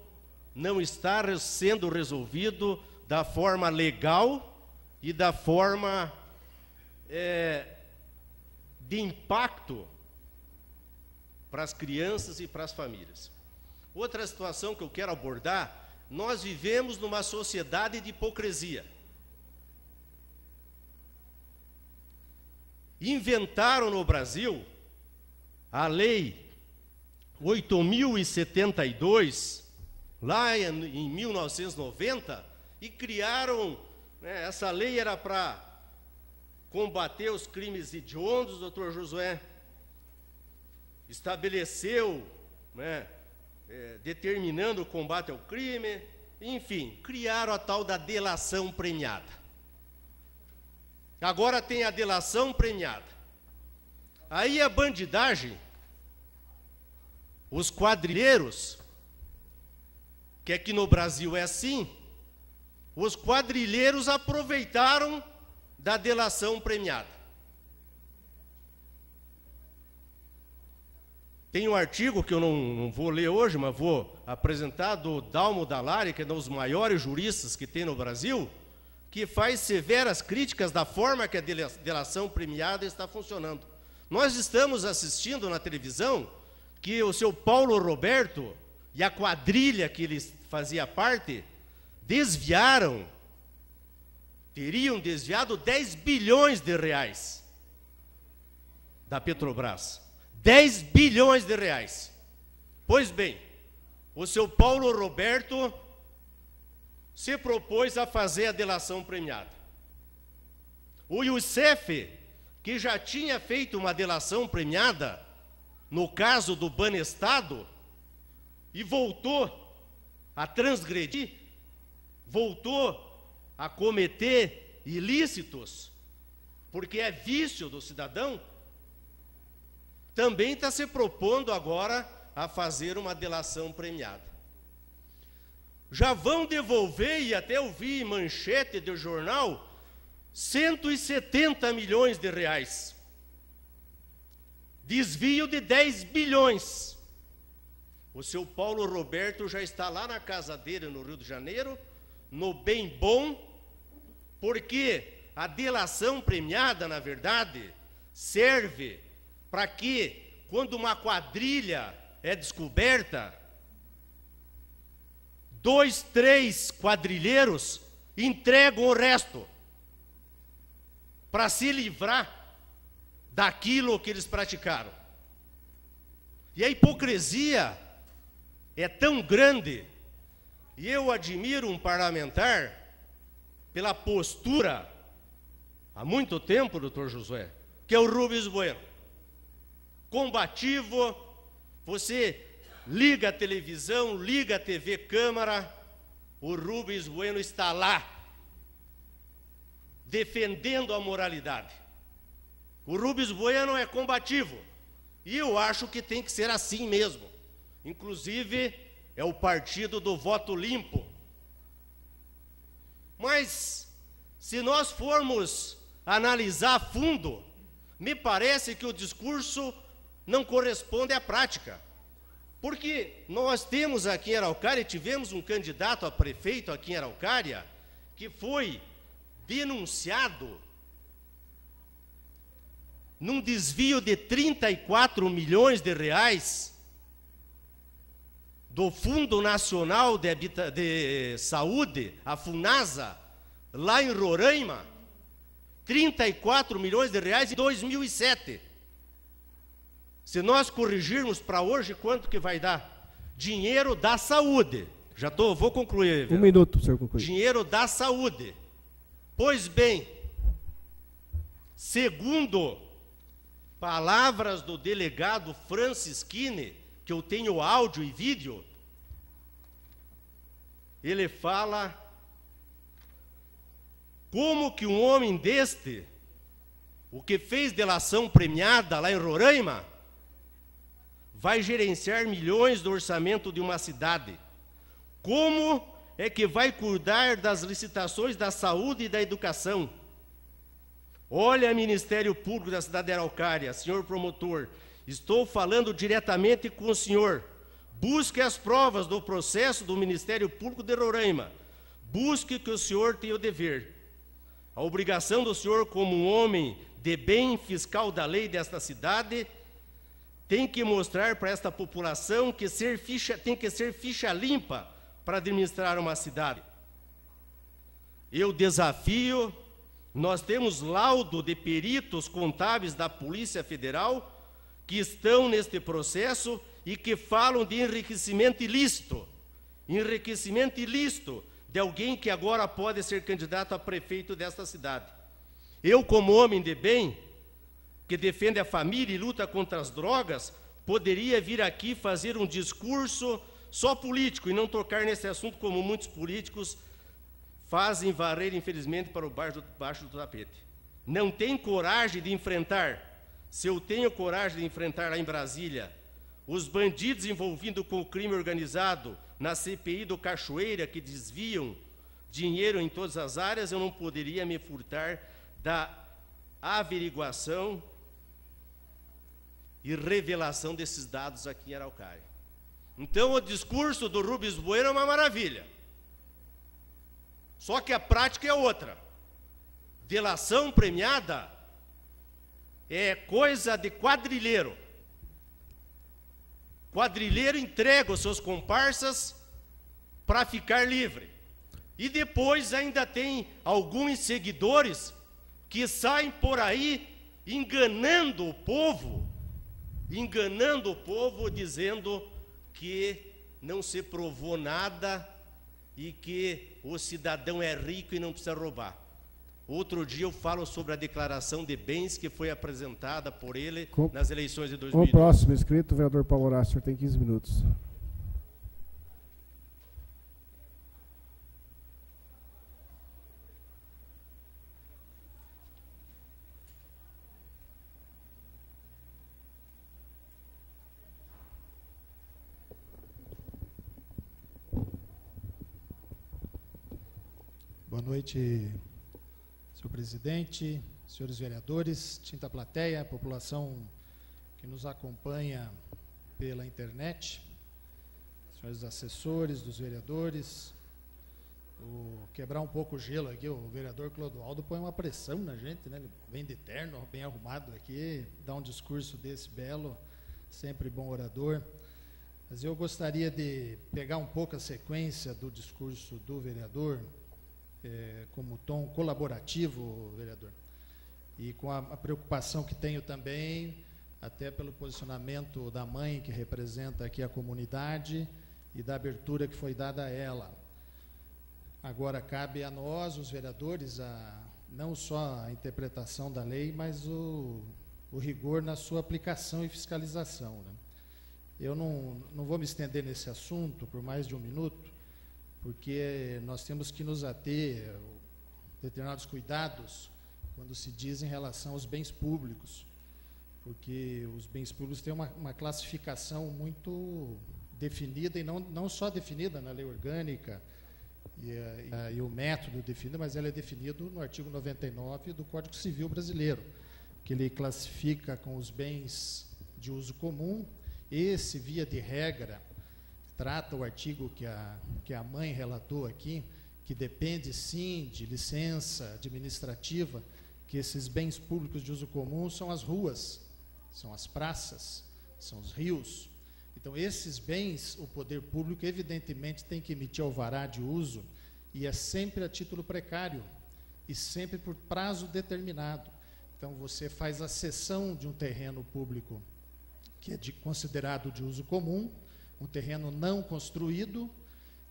Speaker 8: não está sendo resolvido da forma legal e da forma de impacto para as crianças e para as famílias. Outra situação que eu quero abordar, nós vivemos numa sociedade de hipocrisia. Inventaram no Brasil a lei 8.072, lá em 1990, e criaram, né, essa lei era para combater os crimes hediondos. O doutor Josué estabeleceu, né, determinando o combate ao crime, enfim, criaram a tal da delação premiada. Agora tem a delação premiada. Aí a bandidagem, os quadrilheiros, que aqui no Brasil é assim, os quadrilheiros aproveitaram da delação premiada. Tem um artigo que eu não vou ler hoje, mas vou apresentar, do Dalmo Dallari, que é um dos maiores juristas que tem no Brasil, que faz severas críticas da forma que a delação premiada está funcionando. Nós estamos assistindo na televisão que o seu Paulo Roberto e a quadrilha que ele fazia parte teriam desviado 10 bilhões de reais da Petrobras. 10 bilhões de reais. Pois bem, o seu Paulo Roberto se propôs a fazer a delação premiada. O Youssef, que já tinha feito uma delação premiada no caso do Banestado, e voltou a transgredir, voltou a cometer ilícitos, porque é vício do cidadão, também está se propondo agora a fazer uma delação premiada. Já vão devolver, e até eu vi em manchete do jornal, 170 milhões de reais. Desvio de 10 bilhões. O seu Paulo Roberto já está lá na casa dele, no Rio de Janeiro, no Bem Bom, porque a delação premiada, na verdade, serve para que, quando uma quadrilha é descoberta, 2, 3 quadrilheiros entregam o resto para se livrar daquilo que eles praticaram. E a hipocrisia é tão grande, e eu admiro um parlamentar pela postura, há muito tempo, doutor Josué, que é o Rubens Bueno. Combativo, você liga a televisão, liga a TV Câmara, o Rubens Bueno está lá, defendendo a moralidade. O Rubens Bueno é combativo, e eu acho que tem que ser assim mesmo. Inclusive, é o partido do voto limpo. Mas, se nós formos analisar a fundo, me parece que o discurso não corresponde à prática. Porque nós temos aqui em Araucária, tivemos um candidato a prefeito aqui em Araucária, que foi denunciado num desvio de 34 milhões de reais do Fundo Nacional de Saúde, a FUNASA, lá em Roraima, 34 milhões de reais em 2007. Se nós corrigirmos para hoje, quanto que vai dar? Dinheiro da saúde. Vou concluir.
Speaker 1: Um minuto, senhor concluir.
Speaker 8: Dinheiro da saúde. Pois bem, segundo palavras do delegado Francisquini, que eu tenho áudio e vídeo, ele fala como que um homem deste, o que fez delação premiada lá em Roraima, vai gerenciar milhões do orçamento de uma cidade. Como é que vai cuidar das licitações da saúde e da educação? Olha, Ministério Público da cidade de Araucária, senhor promotor, estou falando diretamente com o senhor. Busque as provas do processo do Ministério Público de Roraima. Busque que o senhor tem o dever. A obrigação do senhor, como um homem de bem, fiscal da lei desta cidade, tem que mostrar para esta população que tem que ser ficha limpa para administrar uma cidade. Eu desafio, nós temos laudo de peritos contábeis da Polícia Federal que estão neste processo e que falam de enriquecimento ilícito de alguém que agora pode ser candidato a prefeito desta cidade. Eu, como homem de bem, que defende a família e luta contra as drogas, poderia vir aqui fazer um discurso só político e não tocar nesse assunto como muitos políticos fazem, varrer, infelizmente, para o baixo do tapete. Não tem coragem de enfrentar. Se eu tenho coragem de enfrentar lá em Brasília os bandidos envolvidos com o crime organizado na CPI do Cachoeira, que desviam dinheiro em todas as áreas, eu não poderia me furtar da averiguação e revelação desses dados aqui em Araucária. Então, o discurso do Rubens Bueno é uma maravilha. Só que a prática é outra. Delação premiada é coisa de quadrilheiro. Quadrilheiro entrega os seus comparsas para ficar livre. E depois ainda tem alguns seguidores que saem por aí enganando o povo, dizendo que não se provou nada e que o cidadão é rico e não precisa roubar. Outro dia eu falo sobre a declaração de bens que foi apresentada por ele nas eleições de 2012.
Speaker 1: O próximo inscrito, o vereador Paulo Horácio, o senhor tem 15 minutos.
Speaker 9: Boa noite, senhor presidente, senhores vereadores, tinta plateia, população que nos acompanha pela internet, senhores assessores dos vereadores, quebrar um pouco o gelo aqui, o vereador Clodoaldo põe uma pressão na gente, né? Ele vem de terno, bem arrumado aqui, dá um discurso desse belo, sempre bom orador. Mas eu gostaria de pegar um pouco a sequência do discurso do vereador, como tom colaborativo, vereador, e com a preocupação que tenho também, até pelo posicionamento da mãe que representa aqui a comunidade e da abertura que foi dada a ela. Agora cabe a nós, os vereadores, não só a interpretação da lei, mas o rigor na sua aplicação e fiscalização, né? Eu não vou me estender nesse assunto por mais de um minuto, porque nós temos que nos ater a determinados cuidados quando se diz em relação aos bens públicos, porque os bens públicos têm uma classificação muito definida, e não só definida na lei orgânica e o método definido, mas ela é definido no artigo 99 do Código Civil Brasileiro, que ele classifica com os bens de uso comum. Esse, via de regra, trata o artigo que a mãe relatou aqui, que depende sim de licença administrativa, que esses bens públicos de uso comum são as ruas, são as praças, são os rios. Então, esses bens, o poder público, evidentemente, tem que emitir alvará de uso, e é sempre a título precário, e sempre por prazo determinado. Então, você faz a cessão de um terreno público que é considerado de uso comum, um terreno não construído,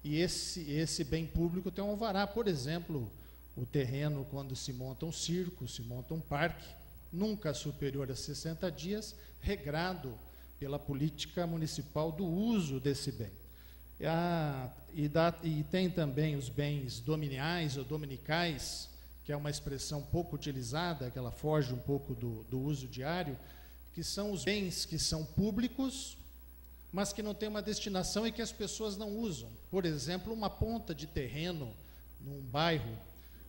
Speaker 9: e esse bem público tem um alvará. Por exemplo, o terreno, quando se monta um circo, se monta um parque, nunca superior a 60 dias, regrado pela política municipal do uso desse bem. E tem também os bens dominiais ou dominicais, que é uma expressão pouco utilizada, que ela foge um pouco do uso diário, que são os bens que são públicos, mas que não têm uma destinação e que as pessoas não usam. Por exemplo, uma ponta de terreno num bairro,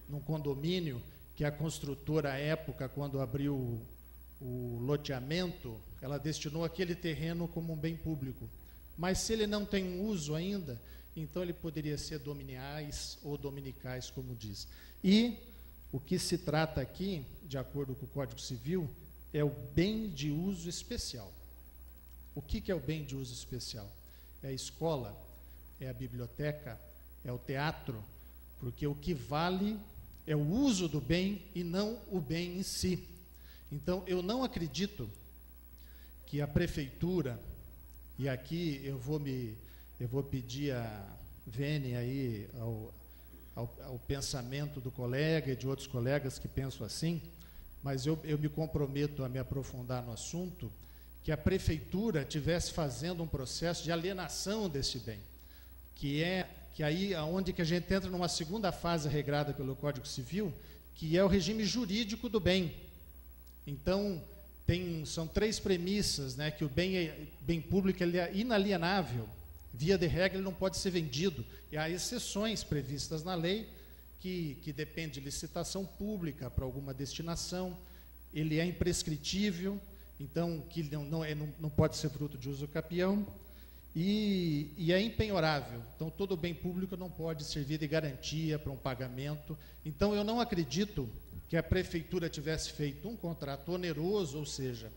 Speaker 9: num condomínio, que a construtora, à época, quando abriu o loteamento, ela destinou aquele terreno como um bem público. Mas se ele não tem um uso ainda, então ele poderia ser dominiais ou dominicais, como diz. E o que se trata aqui, de acordo com o Código Civil, é o bem de uso especial. O que é o bem de uso especial? É a escola, é a biblioteca, é o teatro, porque o que vale é o uso do bem e não o bem em si. Então, eu não acredito que a prefeitura, e aqui eu vou pedir a vênia aí ao pensamento do colega e de outros colegas que pensam assim, mas eu me comprometo a me aprofundar no assunto, que a prefeitura estivesse fazendo um processo de alienação desse bem, que aí aonde que a gente entra numa segunda fase regrada pelo Código Civil, que é o regime jurídico do bem. Então, são três premissas, né, que o bem público ele é inalienável, via de regra ele não pode ser vendido, e há exceções previstas na lei, que depende de licitação pública para alguma destinação, ele é imprescritível, então que não pode ser fruto de uso capião, e é impenhorável. Então, todo bem público não pode servir de garantia para um pagamento. Então, eu não acredito que a prefeitura tivesse feito um contrato oneroso, ou seja,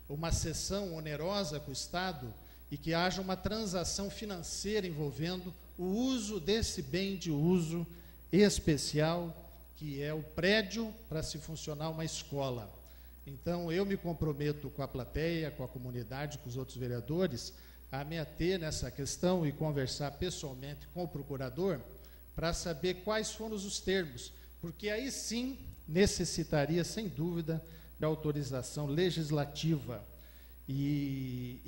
Speaker 9: uma cessão onerosa com o Estado, e que haja uma transação financeira envolvendo o uso desse bem de uso especial, que é o prédio para se funcionar uma escola. Então, eu me comprometo com a plateia, com a comunidade, com os outros vereadores, a me ater nessa questão e conversar pessoalmente com o procurador para saber quais foram os termos, porque aí sim necessitaria, sem dúvida, de autorização legislativa. E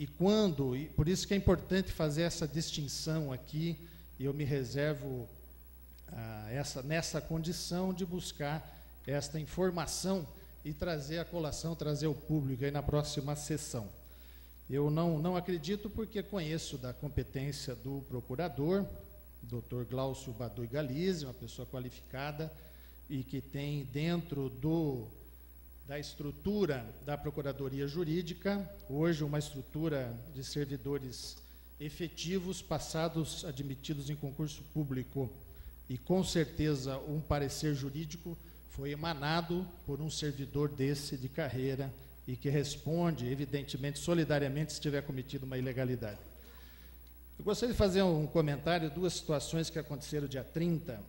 Speaker 9: por isso que é importante fazer essa distinção aqui, e eu me reservo nessa condição de buscar esta informação e trazer a colação, trazer o público aí na próxima sessão. Eu não acredito, porque conheço da competência do procurador, Dr. Glaucio Badui Galizzi, uma pessoa qualificada e que tem dentro da estrutura da Procuradoria Jurídica, hoje uma estrutura de servidores efetivos, passados, admitidos em concurso público, e com certeza um parecer jurídico foi emanado por um servidor desse de carreira e que responde, evidentemente, solidariamente, se tiver cometido uma ilegalidade. Eu gostaria de fazer um comentário, duas situações que aconteceram dia 30.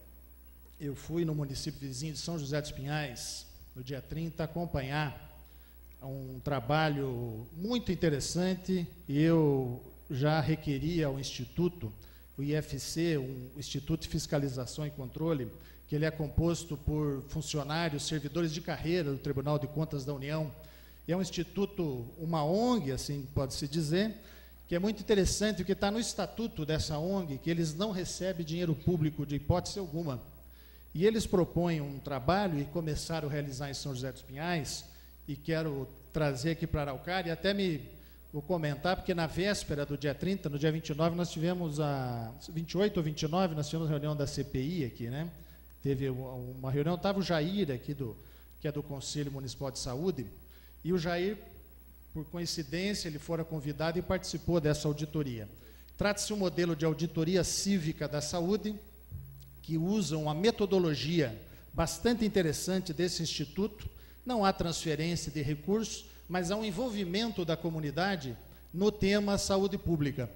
Speaker 9: Eu fui no município vizinho de São José dos Pinhais, no dia 30, acompanhar um trabalho muito interessante, e eu já requeri ao Instituto, o IFC, um Instituto de Fiscalização e Controle, que ele é composto por funcionários, servidores de carreira do Tribunal de Contas da União, e é um instituto, uma ONG, assim pode-se dizer, que é muito interessante, porque está no estatuto dessa ONG, que eles não recebem dinheiro público de hipótese alguma. E eles propõem um trabalho, e começaram a realizar em São José dos Pinhais, e quero trazer aqui para Araucária, e até vou comentar, porque na véspera do dia 30, no dia 29, nós tivemos 28 ou 29, nós tivemos a reunião da CPI aqui, né? Teve uma reunião, estava o Jair aqui, que é do Conselho Municipal de Saúde, e o Jair, por coincidência, ele fora convidado e participou dessa auditoria. Trata-se de um modelo de auditoria cívica da saúde, que usa uma metodologia bastante interessante desse instituto. Não há transferência de recursos, mas há um envolvimento da comunidade no tema saúde pública.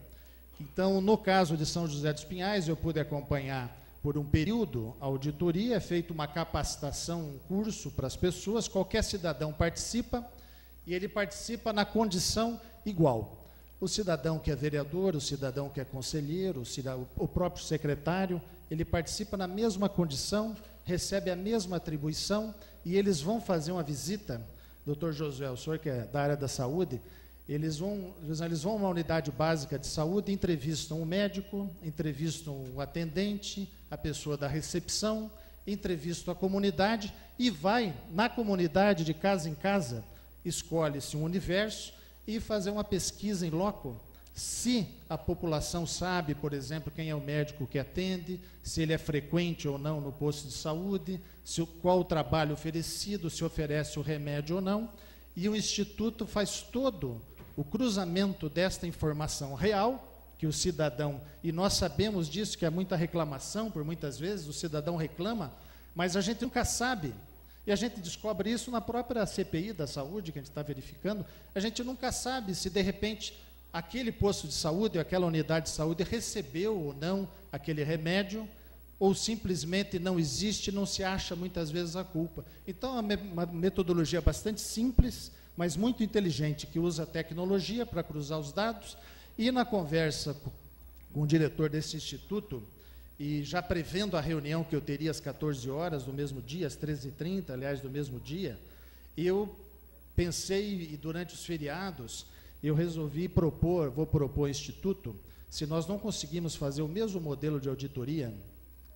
Speaker 9: Então, no caso de São José dos Pinhais, eu pude acompanhar por um período a auditoria, é feita uma capacitação, um curso para as pessoas, qualquer cidadão participa, e ele participa na condição igual. O cidadão que é vereador, o cidadão que é conselheiro, o próprio secretário, ele participa na mesma condição, recebe a mesma atribuição, e eles vão fazer uma visita, doutor Josué, o senhor que é da área da saúde, eles vão a uma unidade básica de saúde, entrevistam o médico, entrevistam o atendente, a pessoa da recepção, entrevistam a comunidade, e vai na comunidade, de casa em casa, escolhe-se um universo e fazer uma pesquisa em loco, se a população sabe, por exemplo, quem é o médico que atende, se ele é frequente ou não no posto de saúde, qual o trabalho oferecido, se oferece o remédio ou não, e o Instituto faz todo o cruzamento desta informação real, que o cidadão, e nós sabemos disso, que há muita reclamação, por muitas vezes o cidadão reclama, mas a gente nunca sabe. E a gente descobre isso na própria CPI da saúde, que a gente está verificando. A gente nunca sabe se, de repente, aquele posto de saúde, aquela unidade de saúde recebeu ou não aquele remédio, ou simplesmente não existe, não se acha muitas vezes a culpa. Então, é uma metodologia bastante simples, mas muito inteligente, que usa a tecnologia para cruzar os dados. E na conversa com o diretor desse instituto, e já prevendo a reunião que eu teria às 14 horas do mesmo dia, às 13h30, aliás, do mesmo dia, eu pensei, e durante os feriados, eu resolvi vou propor ao Instituto, se nós não conseguimos fazer o mesmo modelo de auditoria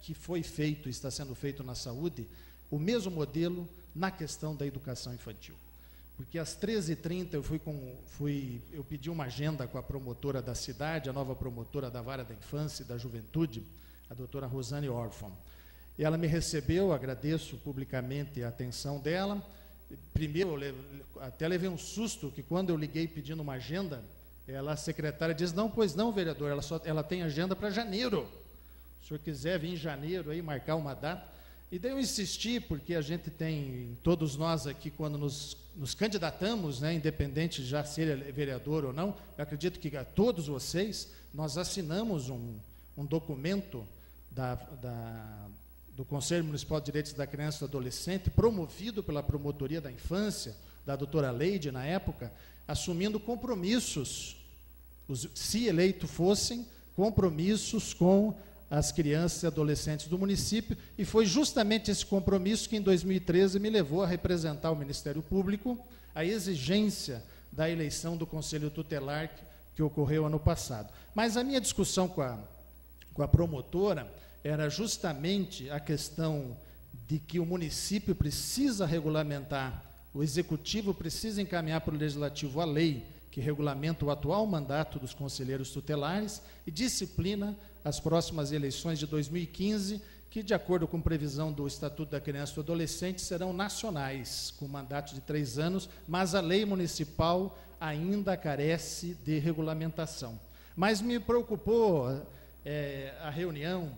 Speaker 9: que foi feito, está sendo feito na saúde, o mesmo modelo na questão da educação infantil. Porque às 13h30 eu pedi uma agenda com a promotora da cidade, a nova promotora da Vara da Infância e da Juventude, a doutora Rosane Orfan. E ela me recebeu, agradeço publicamente a atenção dela. Primeiro, até levei um susto, que quando eu liguei pedindo uma agenda, a secretária disse, não, pois não, vereador, ela tem agenda para janeiro. Se o senhor quiser vir em janeiro, aí, marcar uma data. E daí eu insisti, porque a gente tem, todos nós aqui, quando nos candidatamos, né, independente de já ser vereador ou não, eu acredito que a todos vocês, nós assinamos um documento do Conselho Municipal de Direitos da Criança e do Adolescente, promovido pela Promotoria da Infância, da doutora Leide, na época, assumindo compromissos, se eleito fossem, compromissos com as crianças e adolescentes do município, e foi justamente esse compromisso que, em 2013, me levou a representar o Ministério Público, a exigência da eleição do Conselho Tutelar que ocorreu ano passado. Mas a minha discussão com a promotora era justamente a questão de que o município precisa regulamentar, o executivo precisa encaminhar para o legislativo a lei que regulamenta o atual mandato dos conselheiros tutelares e disciplina as próximas eleições de 2015, que, de acordo com previsão do Estatuto da Criança e do Adolescente, serão nacionais, com mandato de 3 anos, mas a lei municipal ainda carece de regulamentação. Mas me preocupou a reunião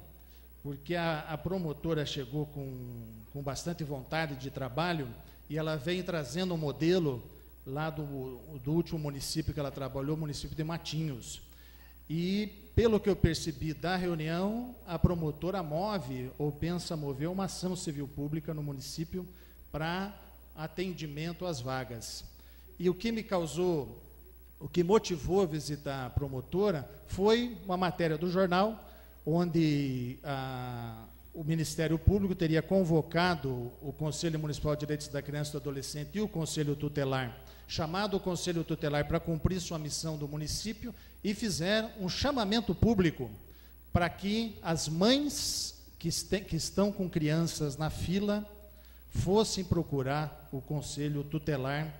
Speaker 9: porque a promotora chegou com bastante vontade de trabalho e ela vem trazendo um modelo lá do último município que ela trabalhou, o município de Matinhos. E, pelo que eu percebi da reunião, a promotora move ou pensa mover uma ação civil pública no município para atendimento às vagas. E o que motivou a visitar a promotora foi uma matéria do jornal, onde o Ministério Público teria convocado o Conselho Municipal de Direitos da Criança e do Adolescente e o Conselho Tutelar, chamado o Conselho Tutelar para cumprir sua missão do município, e fizeram um chamamento público para que as mães que estão com crianças na fila fossem procurar o Conselho Tutelar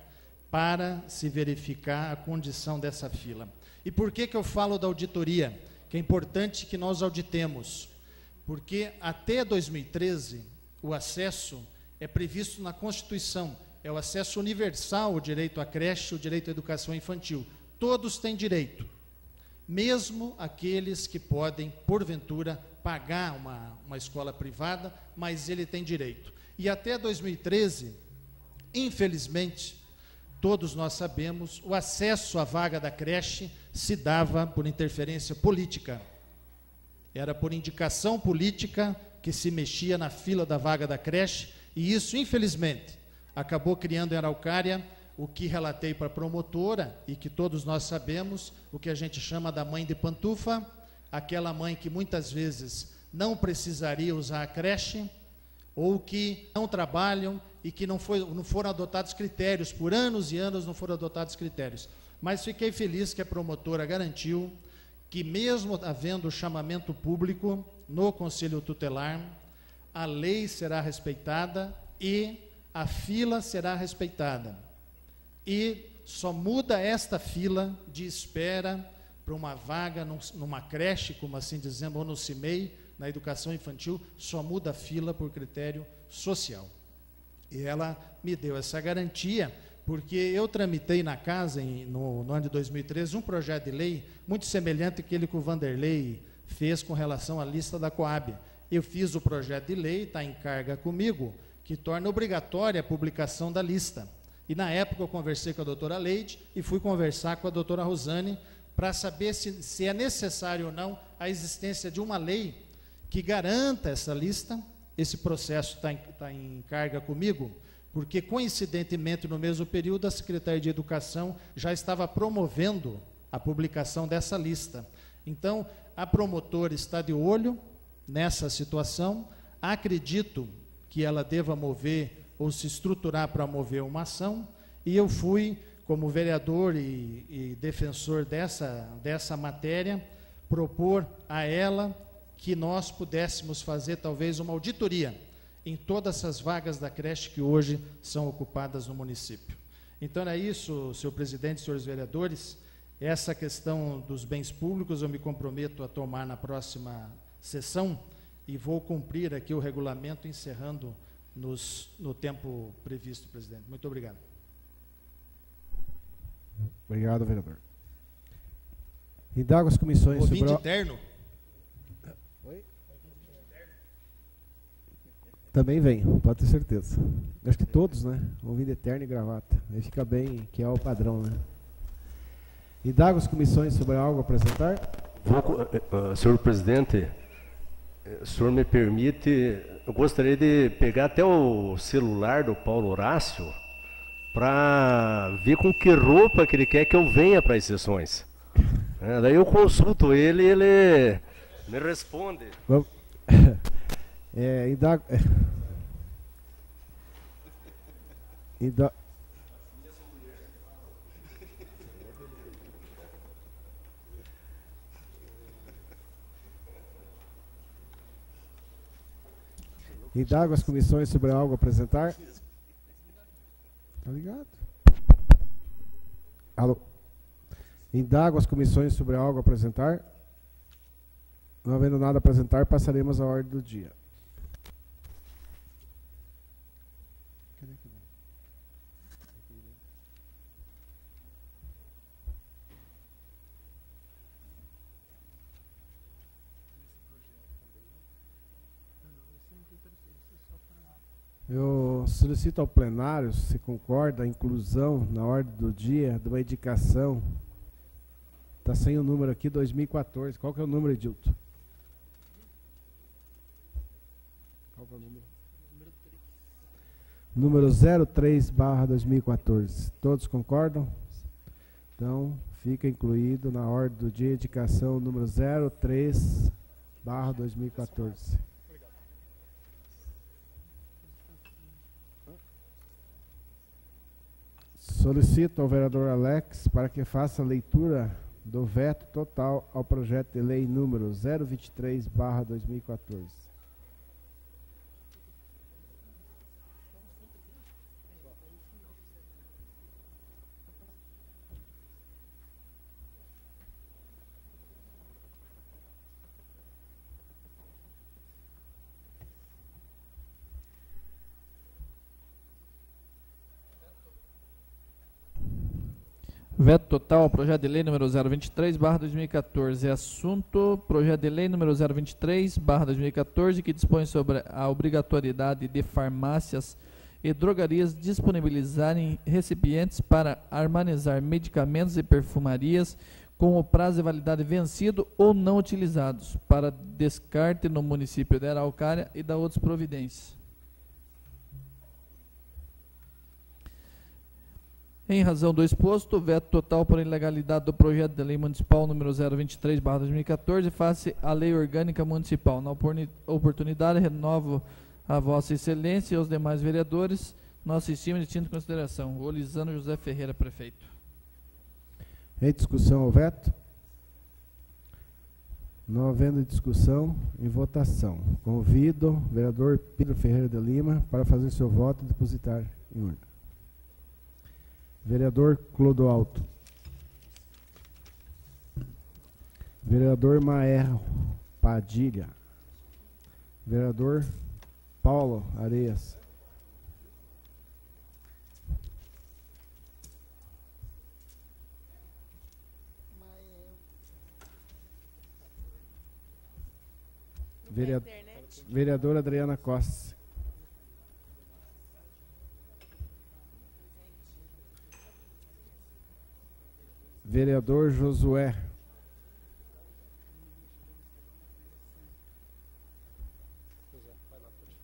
Speaker 9: para se verificar a condição dessa fila. E por que eu falo da auditoria? Que é importante que nós auditemos, porque até 2013 o acesso é previsto na Constituição, é o acesso universal, o direito à creche, o direito à educação infantil. Todos têm direito, mesmo aqueles que podem, porventura, pagar uma escola privada, mas ele tem direito. E até 2013, infelizmente, todos nós sabemos, o acesso à vaga da creche se dava por interferência política. Era por indicação política que se mexia na fila da vaga da creche, e isso, infelizmente, acabou criando em Araucária o que relatei para a promotora, e que todos nós sabemos, o que a gente chama da mãe de pantufa, aquela mãe que muitas vezes não precisaria usar a creche, ou que não trabalham e que não foram adotados critérios, por anos e anos não foram adotados critérios. Mas fiquei feliz que a promotora garantiu que, mesmo havendo chamamento público no Conselho Tutelar, a lei será respeitada e a fila será respeitada. E só muda esta fila de espera para uma vaga numa creche, como assim dizemos, ou no CIMEI, na educação infantil, só muda a fila por critério social. E ela me deu essa garantia, porque eu tramitei na casa, no ano de 2013, um projeto de lei muito semelhante àquele que o Vanderlei fez com relação à lista da Coab. Eu fiz o projeto de lei, está em carga comigo, que torna obrigatória a publicação da lista. E na época eu conversei com a doutora Leide e fui conversar com a doutora Rosane para saber se é necessário ou não a existência de uma lei que garanta essa lista. Esse processo está em carga comigo, porque, coincidentemente, no mesmo período, a Secretaria de Educação já estava promovendo a publicação dessa lista. Então, a promotora está de olho nessa situação, acredito que ela deva mover ou se estruturar para mover uma ação, e eu fui, como vereador e defensor dessa matéria, propor a ela que nós pudéssemos fazer talvez uma auditoria em todas essas vagas da creche que hoje são ocupadas no município. Então é isso, senhor presidente, senhores vereadores, essa questão dos bens públicos eu me comprometo a tomar na próxima sessão e vou cumprir aqui o regulamento, encerrando no tempo previsto, presidente. Muito obrigado.
Speaker 1: Obrigado, vereador. Indago as comissões
Speaker 9: Vou vir
Speaker 1: sobre...
Speaker 9: de terno?
Speaker 1: Oi? Também vem, pode ter certeza. Acho que todos, né? Vão vir de terno e gravata. Aí fica bem, que é o padrão, né? Indago as comissões sobre algo a apresentar?
Speaker 8: Senhor presidente, o senhor me permite, eu gostaria de pegar até o celular do Paulo Horácio para ver com que roupa que ele quer que eu venha para as sessões. Daí eu consulto ele e ele me responde.
Speaker 1: Indago as comissões sobre algo a apresentar? Tá ligado? Alô? Indago as comissões sobre algo a apresentar? Não havendo nada a apresentar, passaremos à ordem do dia. Eu solicito ao plenário, se concorda, a inclusão na ordem do dia de uma indicação. Está sem o número aqui, 2014. Qual que é o número, Edilton? Qual que é o número? Número 03/2014. Todos concordam? Então, fica incluído na ordem do dia a indicação número 03/2014. Solicito ao vereador Alex para que faça a leitura do veto total ao projeto de lei número 023/2014.
Speaker 6: Veto total ao projeto de lei número 023/2014. Assunto: projeto de lei número 023/2014, que dispõe sobre a obrigatoriedade de farmácias e drogarias disponibilizarem recipientes para armazenar medicamentos e perfumarias com o prazo de validade vencido ou não utilizados, para descarte no município de Araucária e da outras providências. Em razão do exposto, veto total por ilegalidade do projeto de lei municipal número 023/2014, face à lei orgânica municipal. Na oportunidade, renovo a Vossa Excelência e aos demais vereadores nossa estima e tinta de consideração. Olisano José Ferreira, prefeito.
Speaker 1: Em discussão ao veto? Não havendo discussão, em votação. Convido o vereador Pedro Ferreira de Lima para fazer seu voto e depositar em urna. Vereador Clodoaldo. Vereador Maero Padilha. Vereador Paulo Areias. Vereadora Adriana Costa. Vereador Josué.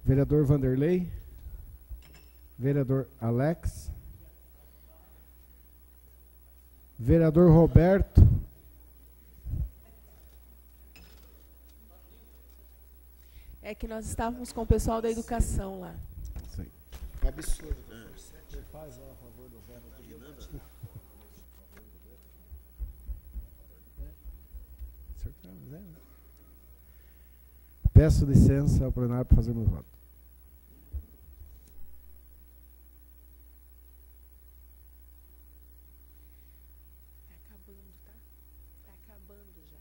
Speaker 1: Vereador Vanderlei. Vereador Alex. Vereador Roberto.
Speaker 3: É que nós estávamos com o pessoal da educação lá.
Speaker 1: Sim.
Speaker 2: É absurdo. Você faz a favor do veto.
Speaker 1: Peço licença ao plenário para fazer meu voto.
Speaker 3: Está acabando, tá? Está acabando já.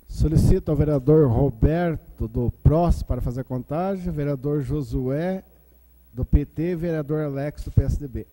Speaker 1: Solicito ao vereador Roberto do PROS para fazer a contagem, vereador Josué do PT e vereador Alex do PSDB.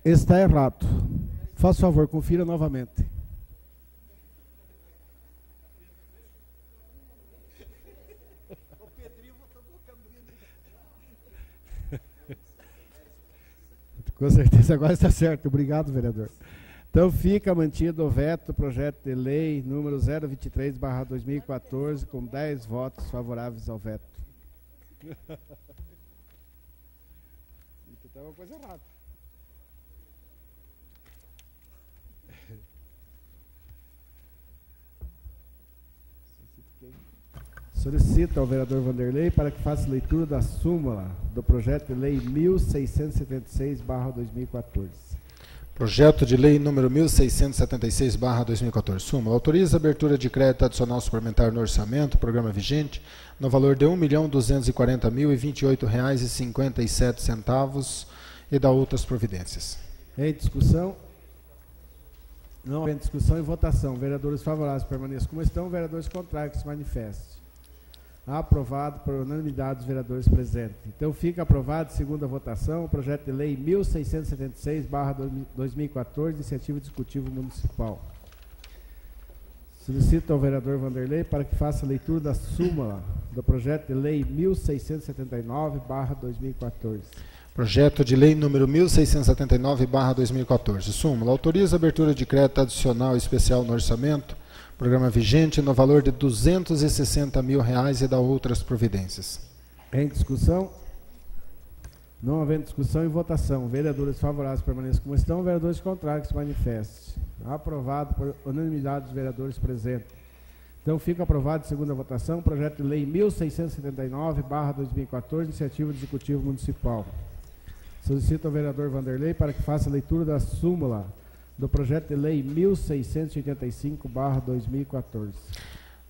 Speaker 1: Está errado. Faça favor, confira novamente. Com certeza agora está certo. Obrigado, vereador. Então fica mantido o veto do projeto de lei número 023/2014 com 10 votos favoráveis ao veto. Então é uma coisa errada. Solicito ao vereador Vanderlei para que faça leitura da súmula do projeto de lei 1676/2014.
Speaker 2: Projeto de lei número 1676/2014. Súmula. Autoriza a abertura de crédito adicional suplementar no orçamento, programa vigente, no valor de R$ 1.240.028,57 e da outras providências.
Speaker 1: Em discussão? Não havendo discussão e votação. Vereadores favoráveis permaneçam como estão. Vereadores contrários que se manifestem. Aprovado por unanimidade dos vereadores presentes. Então fica aprovado, segunda votação, o projeto de lei 1676/2014, iniciativa do Executivo Municipal. Solicito ao vereador Vanderlei para que faça a leitura da súmula do projeto de lei 1679/2014.
Speaker 2: Projeto de lei número 1679/2014. Súmula. Autoriza a abertura de crédito adicional especial no orçamento, programa vigente, no valor de R$ 260 mil e da outras providências.
Speaker 1: Em discussão? Não havendo discussão e votação. Vereadores favoráveis permaneçam como estão. Vereadores contrários que se manifestem. Aprovado por unanimidade dos vereadores presentes. Então fica aprovado, segunda votação, o projeto de lei 1679/2014, iniciativa do Executivo Municipal. Solicito ao vereador Vanderlei para que faça a leitura da súmula do projeto de lei 1685/2014.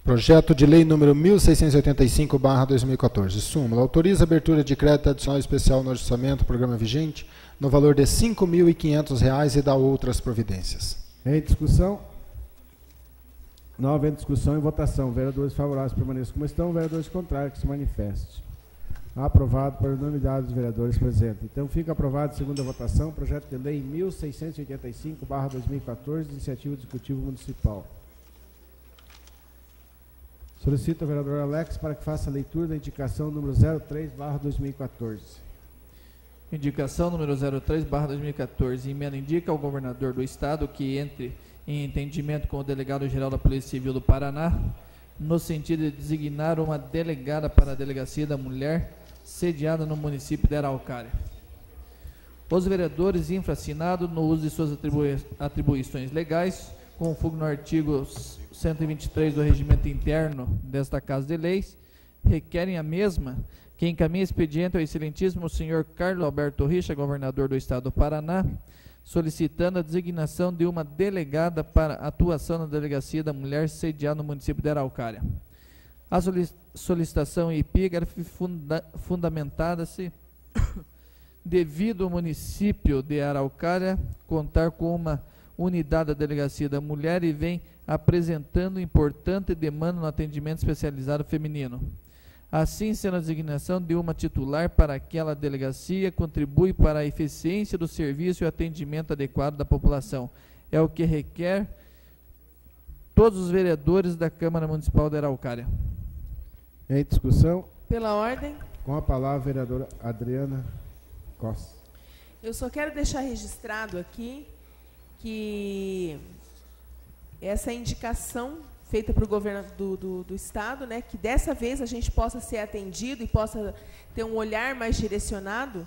Speaker 2: Projeto de lei número 1685/2014. Súmula. Autoriza a abertura de crédito adicional especial no orçamento, programa vigente, no valor de R$ 5.500 e da outras providências.
Speaker 1: Em discussão? Não havendo discussão e votação. Vereadores favoráveis permaneçam como estão. Vereadores contrários que se manifestem. Aprovado por unanimidade dos vereadores presentes. Então fica aprovado, segunda votação, o projeto de lei 1685/2014, iniciativa do Executivo Municipal. Solicito ao vereador Alex para que faça a leitura da indicação número 03/2014.
Speaker 6: Indicação número 03/2014. Emenda indica ao governador do Estado que entre em entendimento com o delegado-geral da Polícia Civil do Paraná, no sentido de designar uma delegada para a Delegacia da Mulher, sediada no município de Araucária. Os vereadores infracionados no uso de suas atribuições legais, com fogo no artigo 123 do Regimento Interno desta Casa de Leis, requerem a mesma que encaminhe expediente ao excelentíssimo senhor Carlos Alberto Richa, governador do Estado do Paraná, solicitando a designação de uma delegada para atuação na Delegacia da Mulher, sediada no município de Araucária. A solicitação em epígrafe fundamentada-se devido ao município de Araucária contar com uma unidade da Delegacia da Mulher e vem apresentando importante demanda no atendimento especializado feminino. Assim, sendo a designação de uma titular para aquela delegacia, contribui para a eficiência do serviço e o atendimento adequado da população. É o que requer todos os vereadores da Câmara Municipal de Araucária.
Speaker 1: Em discussão?
Speaker 3: Pela ordem.
Speaker 1: Com a palavra, a vereadora Adriana Costa.
Speaker 3: Eu só quero deixar registrado aqui que essa indicação feita para o governo do Estado, né, que dessa vez a gente possa ser atendido e possa ter um olhar mais direcionado,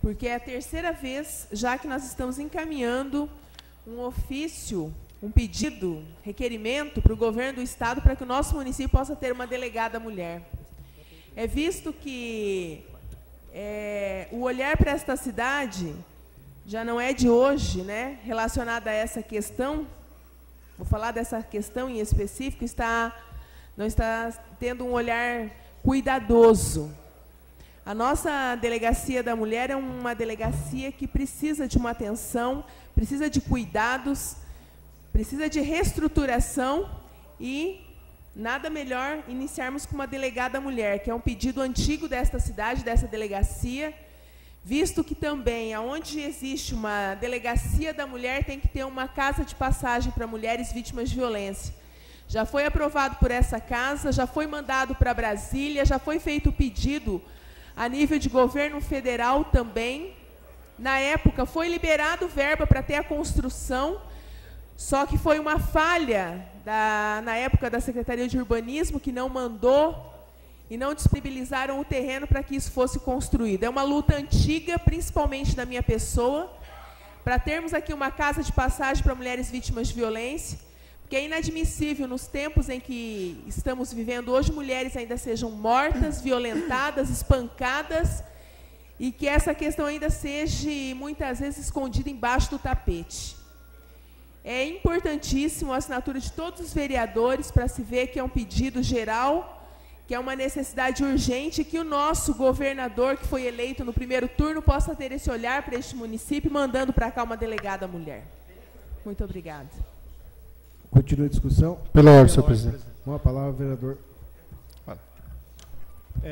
Speaker 3: porque é a terceira vez já que nós estamos encaminhando um ofício, um pedido, requerimento para o governo do Estado para que o nosso município possa ter uma delegada mulher. É visto que o olhar para esta cidade já não é de hoje, né, relacionada a essa questão. Vou falar dessa questão em específico, não está tendo um olhar cuidadoso. A nossa Delegacia da Mulher é uma delegacia que precisa de uma atenção, precisa de cuidados, precisa de reestruturação e nada melhor iniciarmos com uma delegada mulher, que é um pedido antigo desta cidade, dessa delegacia, visto que também, aonde existe uma delegacia da mulher, tem que ter uma casa de passagem para mulheres vítimas de violência. Já foi aprovado por essa casa, já foi mandado para Brasília, já foi feito o pedido a nível de governo federal também. Na época, foi liberado verba para ter a construção, só que foi uma falha na época da Secretaria de Urbanismo, que não mandou e não disponibilizaram o terreno para que isso fosse construído. É uma luta antiga, principalmente da minha pessoa, para termos aqui uma casa de passagem para mulheres vítimas de violência, porque é inadmissível, nos tempos em que estamos vivendo hoje, mulheres ainda sejam mortas, violentadas, espancadas e que essa questão ainda seja, muitas vezes, escondida embaixo do tapete. É importantíssimo a assinatura de todos os vereadores para se ver que é um pedido geral, que é uma necessidade urgente, que o nosso governador, que foi eleito no primeiro turno, possa ter esse olhar para este município, mandando para cá uma delegada mulher. Muito obrigada.
Speaker 1: Continua a discussão.
Speaker 2: Pela ordem, senhor presidente.
Speaker 1: Com a palavra, vereador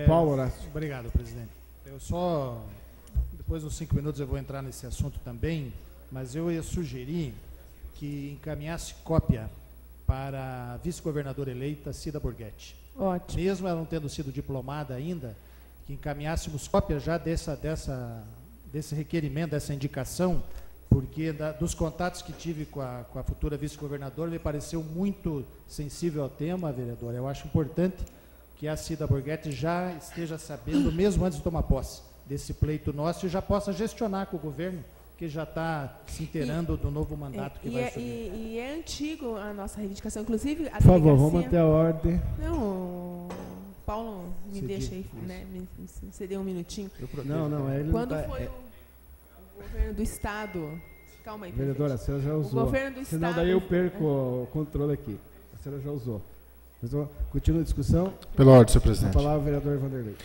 Speaker 1: Paulo Horácio.
Speaker 9: Obrigado, presidente. Eu só, depois dos 5 minutos eu vou entrar nesse assunto também, mas eu ia sugerir que encaminhasse cópia para a vice-governadora eleita, Cida Borghetti.
Speaker 3: Ótimo.
Speaker 9: Mesmo ela não tendo sido diplomada ainda, que encaminhássemos cópia já desse requerimento, dessa indicação, porque dos contatos que tive com a futura vice-governadora, me pareceu muito sensível ao tema, vereadora. Eu acho importante que a Cida Borghetti já esteja sabendo, mesmo antes de tomar posse, desse pleito nosso, e já possa gestionar com o governo, que já está se inteirando do novo mandato que vai subir.
Speaker 3: E é antigo a nossa reivindicação, inclusive...
Speaker 1: Por favor, vamos manter a ordem.
Speaker 3: Não, Paulo, me deixa aí, né, me ceder um minutinho.
Speaker 1: Não, ele
Speaker 3: quando
Speaker 1: não tá,
Speaker 3: foi o governo do Estado... Calma aí,
Speaker 1: vereadora, a senhora já usou.
Speaker 3: O governo do
Speaker 1: Senão
Speaker 3: Estado...
Speaker 1: daí eu perco o controle aqui. A senhora já usou. Continua a discussão.
Speaker 2: Pela ordem, senhor presidente.
Speaker 1: A palavra, vereador Vanderlei.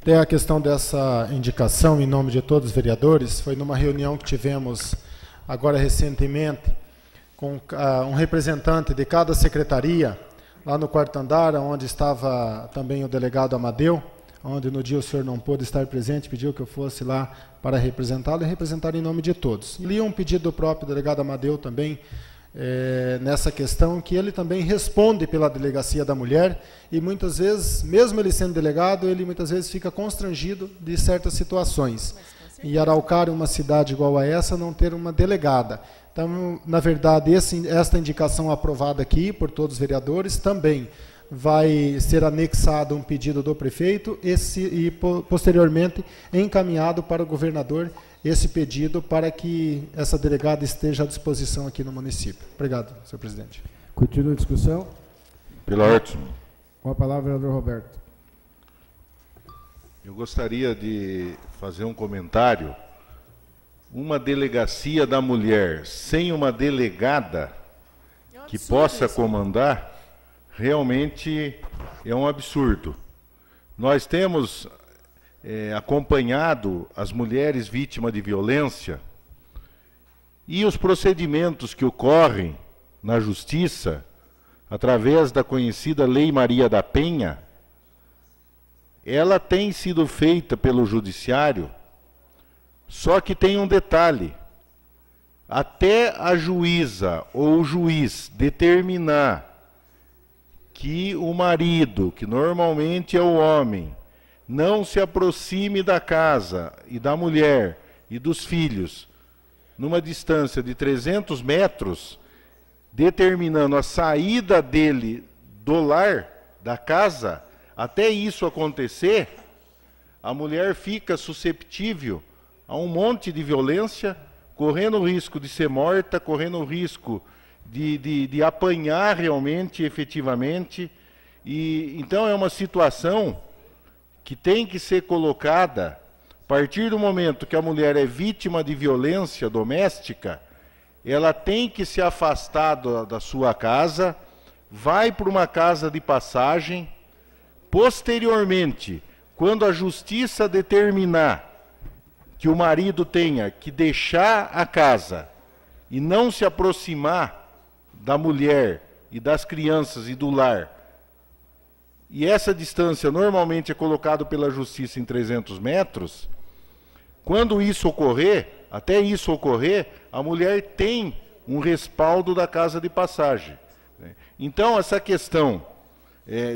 Speaker 2: Tem a questão dessa indicação em nome de todos os vereadores. Foi numa reunião que tivemos agora recentemente com um representante de cada secretaria, lá no quarto andar, onde estava também o delegado Amadeu, onde no dia o senhor não pôde estar presente, pediu que eu fosse lá para representá-lo e representar em nome de todos. E li um pedido do próprio delegado Amadeu também, nessa questão, que ele também responde pela Delegacia da Mulher, e muitas vezes, mesmo ele sendo delegado, ele muitas vezes fica constrangido de certas situações. E Araucária, uma cidade igual a essa, não ter uma delegada. Então, na verdade, esta indicação aprovada aqui por todos os vereadores também vai ser anexado um pedido do prefeito e posteriormente encaminhado para o governador esse pedido para que essa delegada esteja à disposição aqui no município. Obrigado, senhor presidente.
Speaker 1: Continua a discussão.
Speaker 10: Pela ordem.
Speaker 1: Com a palavra, vereador Roberto.
Speaker 10: Eu gostaria de fazer um comentário. Uma delegacia da mulher sem uma delegada que possa comandar, realmente é um absurdo. Nós temos acompanhado as mulheres vítimas de violência e os procedimentos que ocorrem na justiça, através da conhecida Lei Maria da Penha, ela tem sido feita pelo judiciário, só que tem um detalhe: até a juíza ou o juiz determinar que o marido, que normalmente é o homem, não se aproxime da casa e da mulher e dos filhos numa distância de 300 metros, determinando a saída dele do lar, da casa, até isso acontecer, a mulher fica susceptível a um monte de violência, correndo o risco de ser morta, correndo o risco de apanhar realmente, efetivamente. E então é uma situação que tem que ser colocada a partir do momento que a mulher é vítima de violência doméstica. Ela tem que se afastar da sua casa, vai para uma casa de passagem. Posteriormente, quando a justiça determinar que o marido tenha que deixar a casa e não se aproximar da mulher e das crianças e do lar, e essa distância normalmente é colocada pela justiça em 300 metros, quando isso ocorrer, até isso ocorrer, a mulher tem um respaldo da casa de passagem. Então, essa questão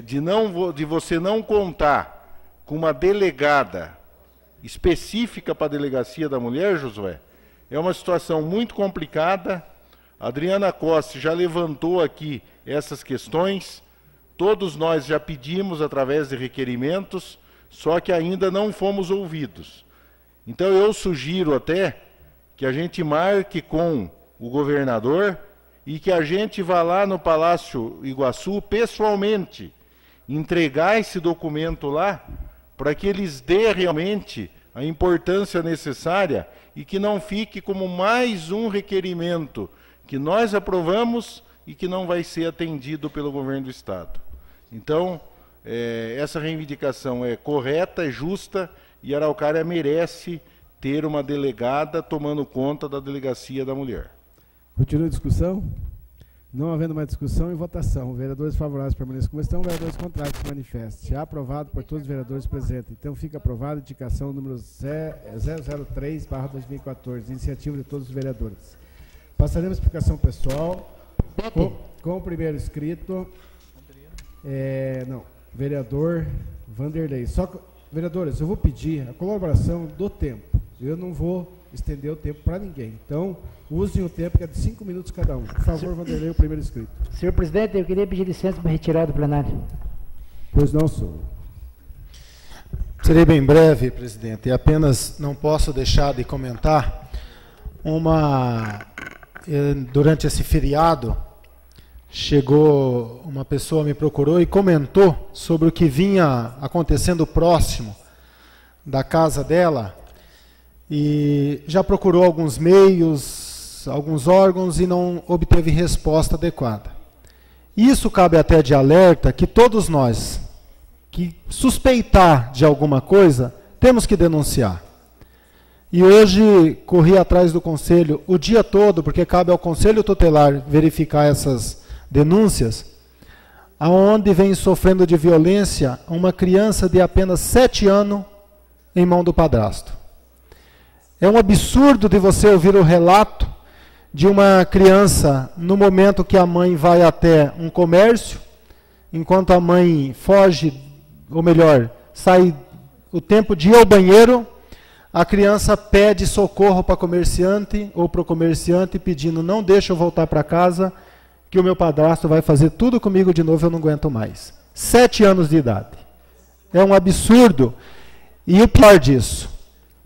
Speaker 10: de você não contar com uma delegada específica para a Delegacia da Mulher, Josué, é uma situação muito complicada. A Adriana Costa já levantou aqui essas questões. Todos nós já pedimos através de requerimentos, só que ainda não fomos ouvidos. Então eu sugiro até que a gente marque com o governador e que a gente vá lá no Palácio Iguaçu pessoalmente entregar esse documento lá, para que eles dê realmente a importância necessária e que não fique como mais um requerimento que nós aprovamos e que não vai ser atendido pelo governo do Estado. Então, essa reivindicação é correta, é justa, e Araucária merece ter uma delegada tomando conta da delegacia da mulher.
Speaker 1: Continua a discussão? Não havendo mais discussão e votação. Vereadores favoráveis permaneçam como estão, vereadores contrários se manifestem. Já aprovado por todos os vereadores presentes. Então fica aprovada a indicação número 003/2014, iniciativa de todos os vereadores. Passaremos à explicação pessoal. Com o primeiro inscrito, vereador Vanderlei. Vereadores, eu vou pedir a colaboração do tempo. Eu não vou estender o tempo para ninguém. Então, usem o tempo que é de 5 minutos cada um. Por favor, Vanderlei, o primeiro inscrito.
Speaker 11: Senhor presidente, eu queria pedir licença para retirar do plenário.
Speaker 1: Pois não, senhor.
Speaker 2: Serei bem breve, presidente, e apenas não posso deixar de comentar durante esse feriado, chegou uma pessoa, me procurou e comentou sobre o que vinha acontecendo próximo da casa dela, e já procurou alguns meios, alguns órgãos e não obteve resposta adequada. Isso cabe até de alerta que todos nós que suspeitar de alguma coisa, temos que denunciar. E hoje corri atrás do conselho o dia todo, porque cabe ao conselho tutelar verificar essas denúncias, aonde vem sofrendo de violência uma criança de apenas 7 anos em mão do padrasto. É um absurdo de você ouvir o relato de uma criança no momento que a mãe vai até um comércio, enquanto a mãe foge, ou melhor, sai o tempo de ir ao banheiro, a criança pede socorro para comerciante ou para o comerciante pedindo: não deixa eu voltar para casa, que o meu padrasto vai fazer tudo comigo de novo, eu não aguento mais. 7 anos de idade. É um absurdo. E o pior disso,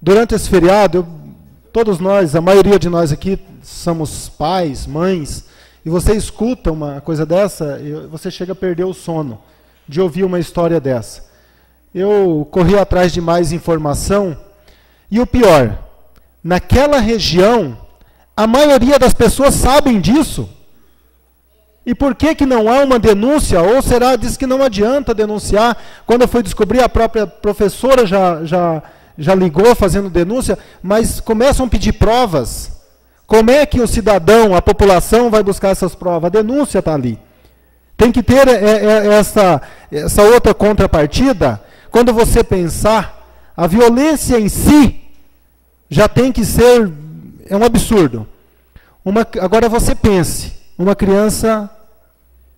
Speaker 2: durante esse feriado, todos nós, a maioria de nós aqui, somos pais, mães, e você escuta uma coisa dessa, e você chega a perder o sono de ouvir uma história dessa. Eu corri atrás de mais informação, e o pior, naquela região, a maioria das pessoas sabem disso. E por que não há uma denúncia? Ou será, diz que não adianta denunciar? Quando eu fui descobrir, a própria professora já ligou fazendo denúncia, mas começam a pedir provas. Como é que o cidadão, a população vai buscar essas provas? A denúncia está ali. Tem que ter essa outra contrapartida. Quando você pensar, a violência em si já tem que ser, é um absurdo. Agora você pense, uma criança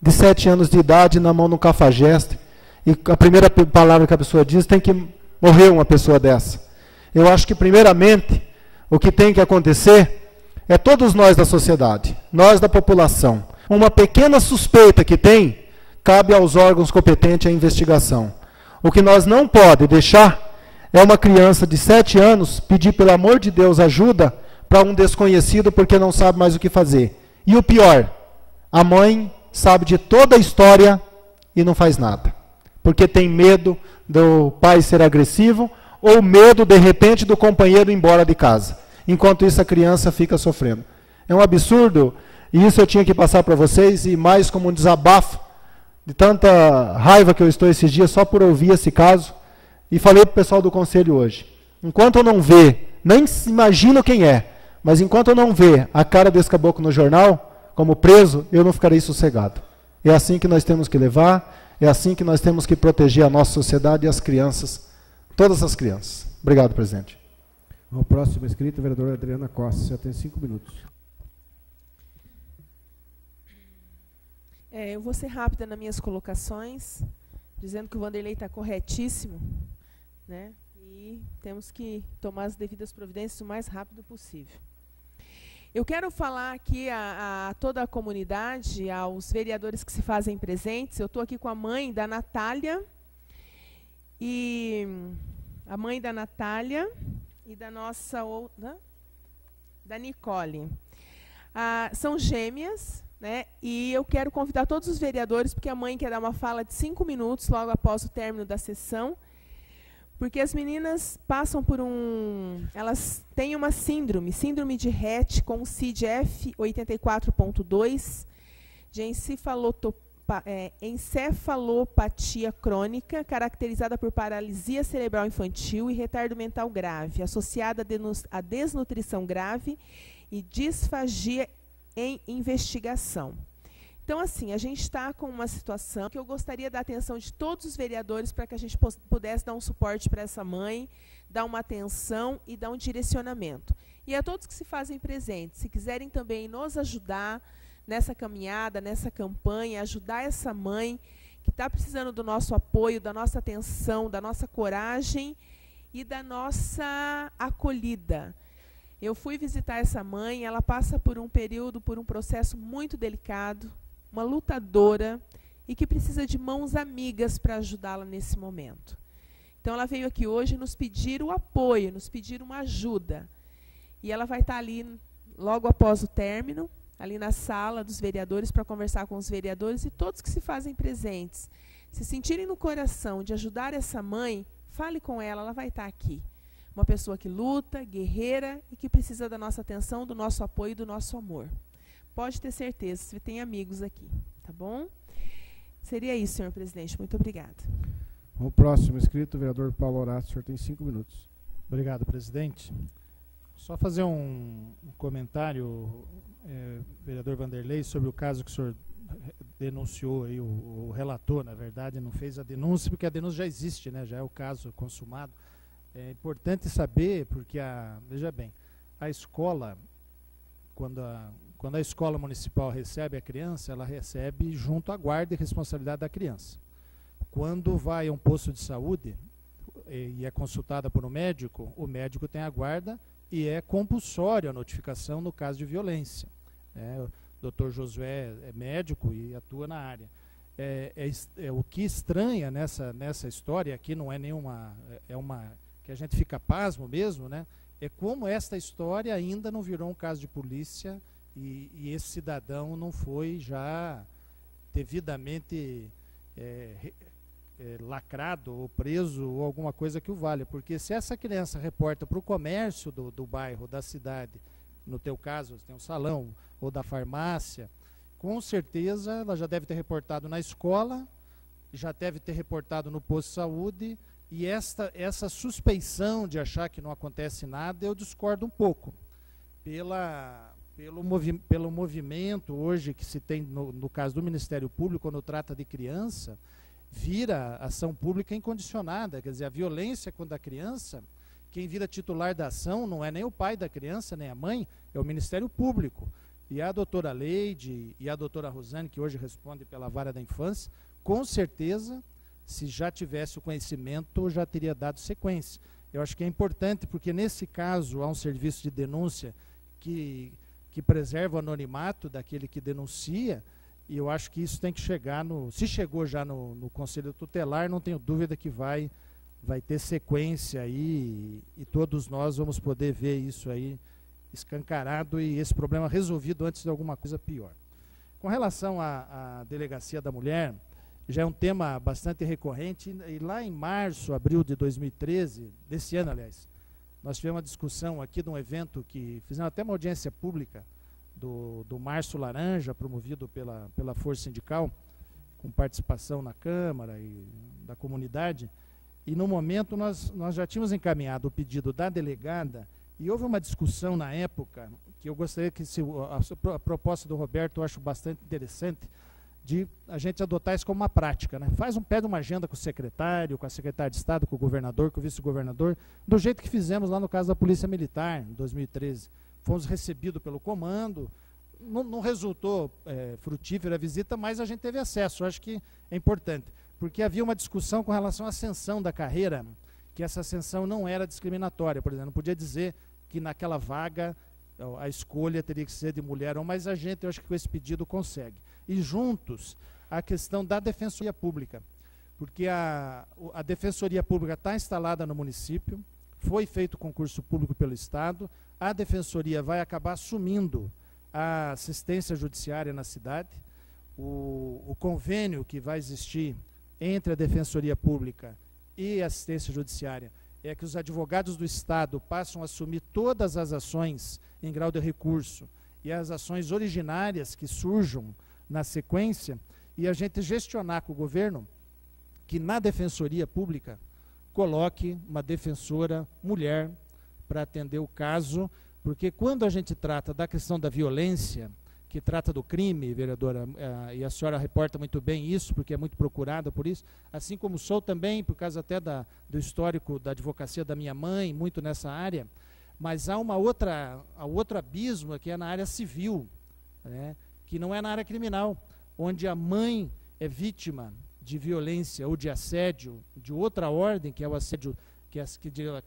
Speaker 2: de 7 anos de idade na mão de um cafajeste, e a primeira palavra que a pessoa diz, tem que morrer uma pessoa dessa. Eu acho que, primeiramente, o que tem que acontecer é todos nós da sociedade, nós da população. Uma pequena suspeita que tem, cabe aos órgãos competentes a investigação. O que nós não podemos deixar é uma criança de 7 anos pedir, pelo amor de Deus, ajuda para um desconhecido porque não sabe mais o que fazer. E o pior, a mãe sabe de toda a história e não faz nada. Porque tem medo do pai ser agressivo ou medo, de repente, do companheiro ir embora de casa. Enquanto isso, a criança fica sofrendo. É um absurdo, e isso eu tinha que passar para vocês, e mais como um desabafo, de tanta raiva que eu estou esses dias, só por ouvir esse caso, e falei para o pessoal do conselho hoje, enquanto eu não ver, nem imagino quem é, mas enquanto eu não ver a cara desse caboclo no jornal, como preso, eu não ficarei sossegado. É assim que nós temos que levar, é assim que nós temos que proteger a nossa sociedade e as crianças, todas as crianças. Obrigado, presidente.
Speaker 1: O próximo inscrito, a vereadora Adriana Costa, já tem 5 minutos.
Speaker 3: Eu vou ser rápida nas minhas colocações, dizendo que o Vanderlei está corretíssimo, né? E temos que tomar as devidas providências o mais rápido possível. Eu quero falar aqui a toda a comunidade, aos vereadores que se fazem presentes. Eu estou aqui com a mãe da Natália, e a mãe da Natália e da nossa outra, da Nicole. São gêmeas, né? E eu quero convidar todos os vereadores, porque a mãe quer dar uma fala de 5 minutos logo após o término da sessão, Porque as meninas passam por elas têm uma síndrome de Rett com CID-F 84.2, de encefalopatia crônica, caracterizada por paralisia cerebral infantil e retardo mental grave, associada a desnutrição grave e disfagia em investigação. Então, assim, a gente está com uma situação que eu gostaria da atenção de todos os vereadores para que a gente pudesse dar um suporte para essa mãe, dar uma atenção e dar um direcionamento. E a todos que se fazem presentes, se quiserem também nos ajudar nessa caminhada, nessa campanha, ajudar essa mãe que está precisando do nosso apoio, da nossa atenção, da nossa coragem e da nossa acolhida. Eu fui visitar essa mãe, ela passa por um período, por um processo muito delicado, uma lutadora e que precisa de mãos amigas para ajudá-la nesse momento. Então, ela veio aqui hoje nos pedir o apoio, nos pedir uma ajuda. E ela vai estar ali, logo após o término, ali na sala dos vereadores, para conversar com os vereadores e todos que se fazem presentes. Se sentirem no coração de ajudar essa mãe, fale com ela vai estar aqui. Uma pessoa que luta, guerreira e que precisa da nossa atenção, do nosso apoio e do nosso amor. Pode ter certeza, você tem amigos aqui, tá bom? Seria isso, senhor presidente. Muito obrigada.
Speaker 1: O próximo inscrito, o vereador Paulo Horácio, o senhor tem 5 minutos.
Speaker 9: Obrigado, presidente. Só fazer um comentário, vereador Vanderlei, sobre o caso que o senhor denunciou, aí, o relator, na verdade, não fez a denúncia, porque a denúncia já existe, né, já é o caso consumado. É importante saber, porque, veja bem, a escola, quando a escola municipal recebe a criança, ela recebe junto à guarda e responsabilidade da criança. Quando vai a um posto de saúde e é consultada por um médico, o médico tem a guarda e é compulsório a notificação no caso de violência. O doutor Josué é médico e atua na área. O que estranha nessa história, aqui não é nenhuma, que a gente fica pasmo mesmo, né? É como esta história ainda não virou um caso de polícia e esse cidadão não foi já devidamente lacrado ou preso ou alguma coisa que o valha. Porque se essa criança reporta para o comércio do bairro, da cidade, no teu caso, você tem um salão ou da farmácia, com certeza ela já deve ter reportado na escola, já deve ter reportado no posto de saúde, e essa suspeição de achar que não acontece nada, eu discordo um pouco. Pelo movimento hoje que se tem no caso do Ministério Público, quando trata de criança, vira ação pública incondicionada, quer dizer, a violência contra a criança, quem vira titular da ação não é nem o pai da criança, nem a mãe, é o Ministério Público. E a doutora Leide e a doutora Rosane, que hoje responde pela vara da infância, com certeza, se já tivesse o conhecimento, já teria dado sequência. Eu acho que é importante, porque nesse caso há um serviço de denúncia que preserva o anonimato daquele que denuncia, e eu acho que isso tem que chegar se chegou já no Conselho Tutelar, não tenho dúvida que vai ter sequência aí, e todos nós vamos poder ver isso aí escancarado e esse problema resolvido antes de alguma coisa pior. Com relação à Delegacia da Mulher, já é um tema bastante recorrente, e lá em março, abril de 2013, desse ano, aliás, nós tivemos uma discussão aqui de um evento que fizemos até uma audiência pública do Março Laranja, promovido pela Força Sindical, com participação na Câmara e da comunidade, e no momento nós já tínhamos encaminhado o pedido da delegada, e houve uma discussão na época, que eu gostaria que a proposta do Roberto eu acho bastante interessante, de a gente adotar isso como uma prática, né? Pede uma agenda com o secretário, com a secretária de Estado, com o governador, com o vice-governador, do jeito que fizemos lá no caso da Polícia Militar, em 2013. Fomos recebidos pelo comando, não resultou frutífera a visita, mas a gente teve acesso. Eu acho que é importante, porque havia uma discussão com relação à ascensão da carreira, que essa ascensão não era discriminatória, por exemplo, não podia dizer que naquela vaga a escolha teria que ser de mulher ou mais, a gente, eu acho que com esse pedido consegue. E juntos, a questão da Defensoria Pública, porque a Defensoria Pública está instalada no município, foi feito concurso público pelo Estado, a Defensoria vai acabar assumindo a assistência judiciária na cidade, o convênio que vai existir entre a Defensoria Pública e assistência judiciária, é que os advogados do Estado passam a assumir todas as ações em grau de recurso e as ações originárias que surjam na sequência, e a gente gestionar com o governo que na Defensoria Pública coloque uma defensora mulher para atender o caso, porque quando a gente trata da questão da violência, que trata do crime, vereadora, e a senhora reporta muito bem isso, porque é muito procurada por isso, assim como sou também, por causa até do histórico da advocacia da minha mãe, muito nessa área, mas há outro abismo que é na área civil, né, que não é na área criminal, onde a mãe é vítima de violência ou de assédio de outra ordem, que é o assédio,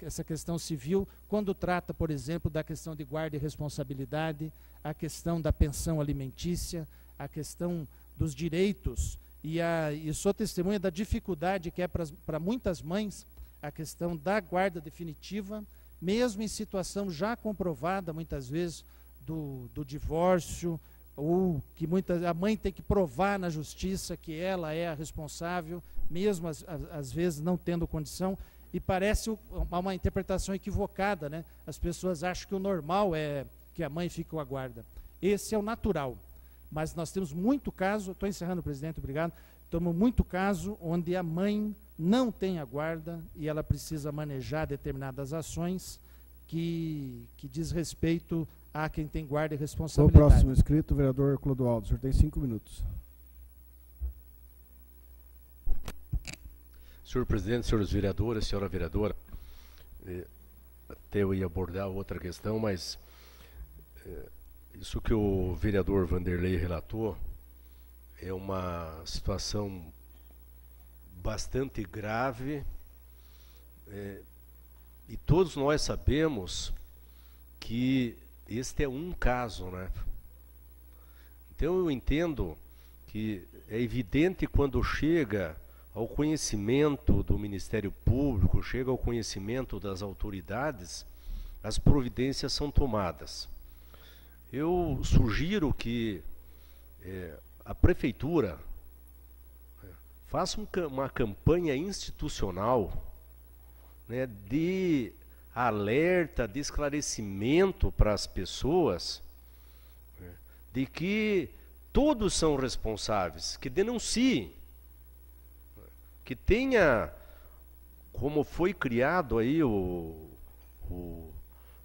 Speaker 9: essa questão civil, quando trata, por exemplo, da questão de guarda e responsabilidade, a questão da pensão alimentícia, a questão dos direitos, e sou testemunha da dificuldade que é para muitas mães a questão da guarda definitiva, mesmo em situação já comprovada, muitas vezes, do divórcio, ou que a mãe tem que provar na justiça que ela é a responsável, mesmo às vezes não tendo condição, e parece uma interpretação equivocada, né? As pessoas acham que o normal é que a mãe fique com a guarda. Esse é o natural, mas nós temos muito caso, estou encerrando, presidente, obrigado, temos muito caso onde a mãe não tem a guarda e ela precisa manejar determinadas ações que diz respeito a quem tem guarda e responsabilidade.
Speaker 1: O próximo inscrito, o vereador Clodoaldo. O senhor tem 5 minutos.
Speaker 12: Senhor presidente, senhores vereadores, senhora vereadora, até eu ia abordar outra questão, mas isso que o vereador Vanderlei relatou é uma situação bastante grave, e todos nós sabemos que este é um caso, né? Então eu entendo que é evidente quando chega ao conhecimento do Ministério Público, chega ao conhecimento das autoridades, as providências são tomadas. Eu sugiro que a Prefeitura faça uma campanha institucional, né, de alerta, de esclarecimento para as pessoas, de que todos são responsáveis, que denunciem, que tenha, como foi criado aí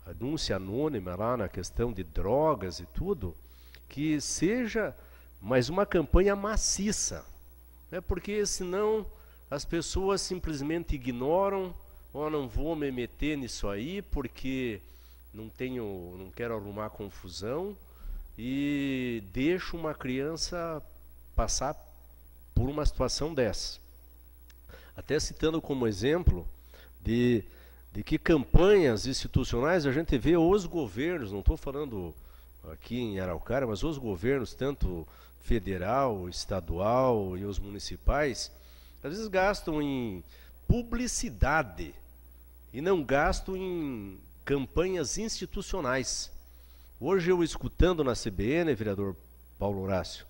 Speaker 12: a denúncia anônima lá na questão de drogas e tudo, que seja mais uma campanha maciça, né, porque senão as pessoas simplesmente ignoram, ou não vou me meter nisso aí porque não quero arrumar confusão, e deixo uma criança passar por uma situação dessa. Até citando como exemplo de que campanhas institucionais a gente vê os governos, não estou falando aqui em Araucária, mas os governos, tanto federal, estadual e os municipais, às vezes gastam em publicidade e não gastam em campanhas institucionais. Hoje eu escutando na CBN, vereador Paulo Horácio,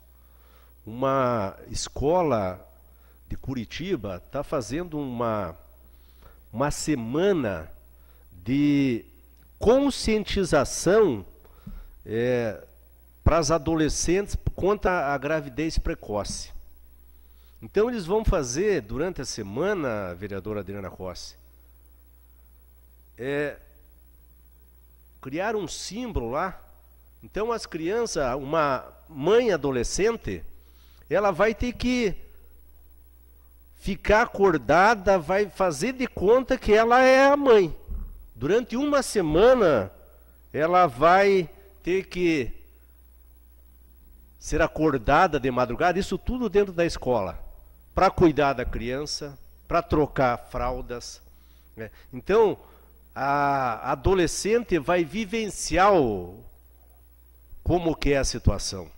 Speaker 12: uma escola de Curitiba está fazendo uma semana de conscientização para as adolescentes contra a gravidez precoce. Então eles vão fazer durante a semana, vereadora Adriana Rossi, criar um símbolo lá. Então as crianças, uma mãe adolescente, ela vai ter que ficar acordada, vai fazer de conta que ela é a mãe. Durante uma semana, ela vai ter que ser acordada de madrugada, isso tudo dentro da escola, para cuidar da criança, para trocar fraldas, né? Então, a adolescente vai vivenciar como que é a situação,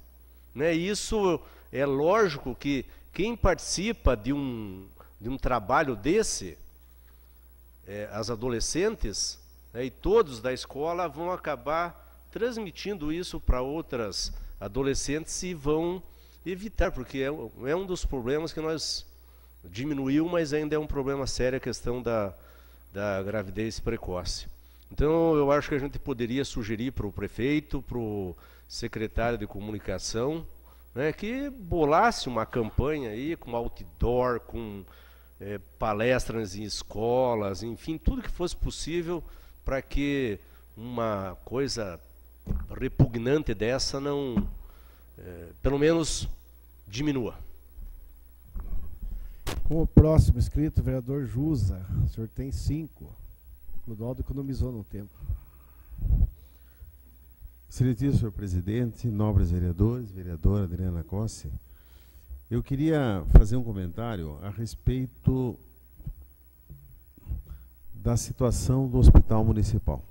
Speaker 12: né? Isso é lógico que quem participa de um trabalho desse, as adolescentes, né, e todos da escola vão acabar transmitindo isso para outras adolescentes e vão evitar, porque é um dos problemas que nós Diminuiu, mas ainda é um problema sério a questão da gravidez precoce. Então, eu acho que a gente poderia sugerir para o prefeito, para o secretário de comunicação, né, que bolasse uma campanha aí com outdoor, com palestras em escolas, enfim, tudo que fosse possível para que uma coisa repugnante dessa não, pelo menos, diminua.
Speaker 1: Com o próximo inscrito, vereador Jusa. O senhor tem 5. Clodoaldo economizou no tempo.
Speaker 7: Excelentíssimo senhor presidente, nobres vereadores, vereadora Adriana Cossi, eu queria fazer um comentário a respeito da situação do Hospital Municipal.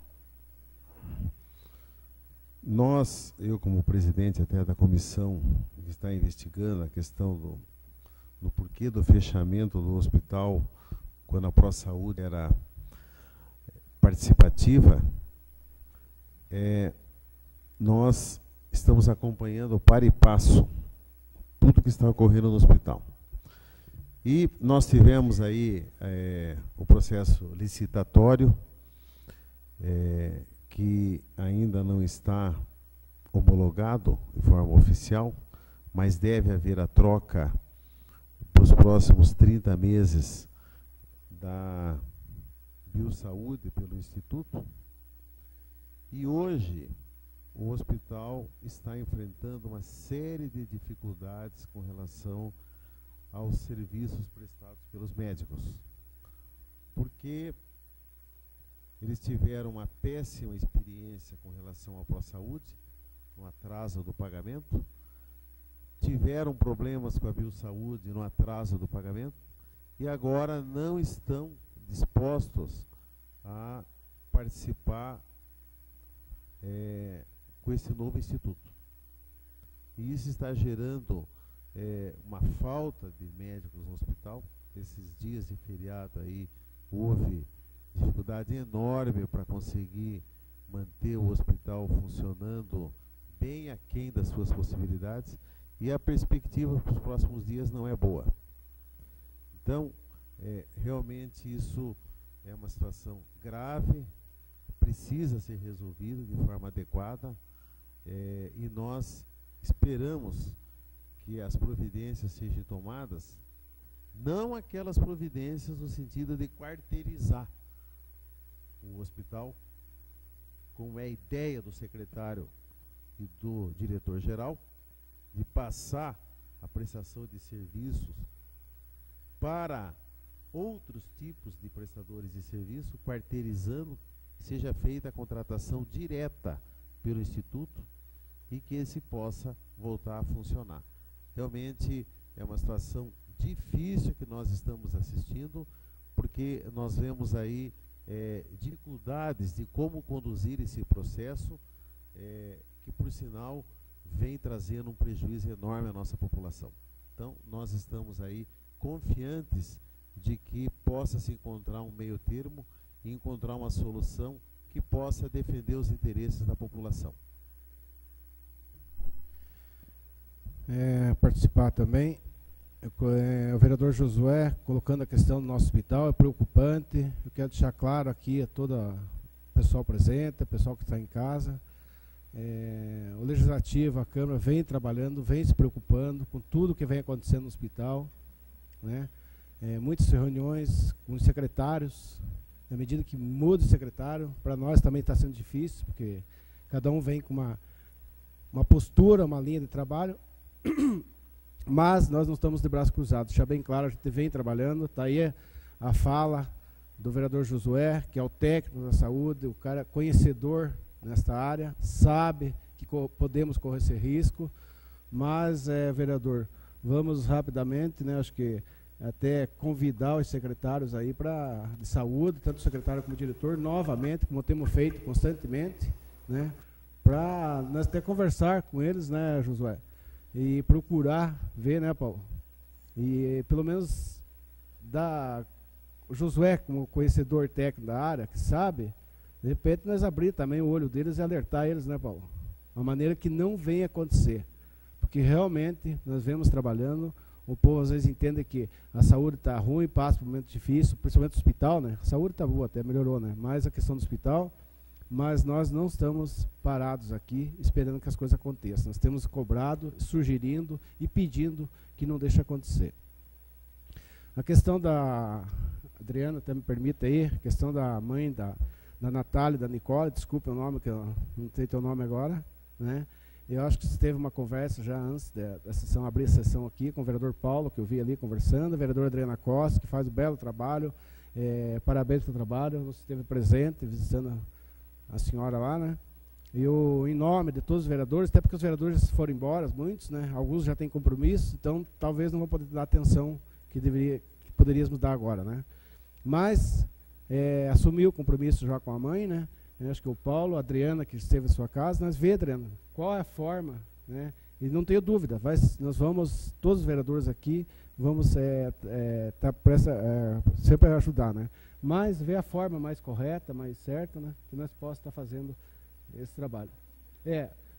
Speaker 7: Eu como presidente até da comissão que está investigando a questão do porquê do fechamento do hospital, quando a ProSaúde era participativa, nós estamos acompanhando para e passo tudo que está ocorrendo no hospital. E nós tivemos aí o processo licitatório, que ainda não está homologado de forma oficial, mas deve haver a troca para os próximos 30 meses da Biosaúde pelo Instituto. E hoje o hospital está enfrentando uma série de dificuldades com relação aos serviços prestados pelos médicos, porque eles tiveram uma péssima experiência com relação à ProSaúde, no atraso do pagamento, tiveram problemas com a Biosaúde no atraso do pagamento e agora não estão dispostos a participar com esse novo instituto. E isso está gerando uma falta de médicos no hospital. Esses dias de feriado aí houve dificuldade enorme para conseguir manter o hospital funcionando bem aquém das suas possibilidades, e a perspectiva para os próximos dias não é boa. Então, realmente isso é uma situação grave, precisa ser resolvida de forma adequada, e nós esperamos que as providências sejam tomadas, não aquelas providências no sentido de quarteirizar o hospital, como é a ideia do secretário e do diretor-geral, de passar a prestação de serviços para outros tipos de prestadores de serviço, quarteirizando, que seja feita a contratação direta pelo Instituto e que esse possa voltar a funcionar. Realmente é uma situação difícil que nós estamos assistindo, porque nós vemos aí dificuldades de como conduzir esse processo, que por sinal vem trazendo um prejuízo enorme à nossa população. Então, nós estamos aí confiantes de que possa se encontrar um meio termo e encontrar uma solução que possa defender os interesses da população.
Speaker 1: Participar também, o vereador Josué, colocando a questão do nosso hospital, é preocupante. Eu quero deixar claro aqui a todo o pessoal presente, o pessoal que está em casa, o Legislativo, a Câmara, vem trabalhando, vem se preocupando com tudo que vem acontecendo no hospital, né? Muitas reuniões com os secretários, na medida que muda o secretário, para nós também está sendo difícil, porque cada um vem com uma postura, uma linha de trabalho, mas nós não estamos de braços cruzados. Deixar bem claro, a gente vem trabalhando, está aí a fala do vereador Josué, que é o técnico da saúde, o cara conhecedor nesta área, sabe que podemos correr esse risco, mas, vereador, vamos rapidamente, né, acho que até convidar os secretários aí de saúde, tanto o secretário como o diretor, novamente, como temos feito constantemente, né, para nós até conversar com eles, né, Josué, e procurar ver, né, Paulo, e pelo menos o Josué, como conhecedor técnico da área, que sabe, de repente nós abrir também o olho deles e alertar eles, né, Paulo, de uma maneira que não venha acontecer, porque realmente nós vemos trabalhando, O povo às vezes entende que a saúde está ruim, passa por um momento difícil, principalmente no hospital, né? A saúde está boa, até melhorou, né? Mas a questão do hospital, mas nós não estamos parados aqui esperando que as coisas aconteçam. Nós temos cobrado, sugerindo e pedindo que não deixe acontecer. A questão da Adriana, até me permita aí, a questão da mãe da Natália, da Nicole, desculpa o nome, que eu não tenho teu nome agora, né? Eu acho que você teve uma conversa já antes da sessão, abrir a sessão aqui, com o vereador Paulo, que eu vi ali conversando, a vereadora Adriana Costa, que faz um belo trabalho, parabéns pelo trabalho, você esteve presente, visitando a senhora lá, né? E em nome de todos os vereadores, até porque os vereadores foram embora, muitos, né? Alguns já têm compromisso, então talvez não vão poder dar a atenção que poderíamos dar agora, né? Mas assumiu o compromisso já com a mãe, né? Eu acho que o Paulo, a Adriana, que esteve em sua casa, nós vê, Adriana, qual é a forma, né? E não tenho dúvida, nós vamos, todos os vereadores aqui, vamos sempre ajudar, né? Mas ver a forma mais correta, mais certa, né? Que nós possamos estar fazendo esse trabalho.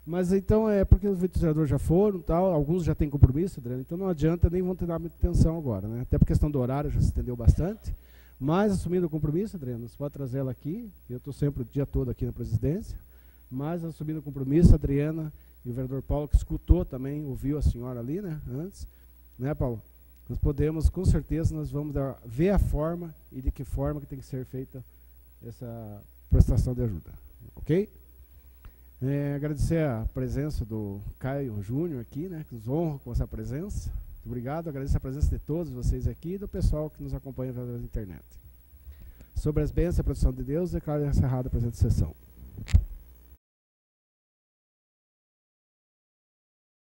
Speaker 1: Mas então porque os vereadores já foram, tal, alguns já têm compromisso, Adriana, então não adianta, nem vão ter dado muita atenção agora, né? Até por questão do horário já se estendeu bastante. Mas, assumindo o compromisso, Adriana, você pode trazer ela aqui, eu estou sempre o dia todo aqui na presidência, mas, assumindo o compromisso, a Adriana e o vereador Paulo, que escutou também, ouviu a senhora ali, né, antes, né, Paulo? Nós podemos, com certeza, nós vamos ver a forma e de que forma que tem que ser feita essa prestação de ajuda, ok? Agradecer a presença do Caio Júnior aqui, né, que nos honra com essa presença. Muito obrigado, agradeço a presença de todos vocês aqui e do pessoal que nos acompanha através da internet. Sobre as bênçãos e a proteção de Deus, declaro encerrada a presente sessão.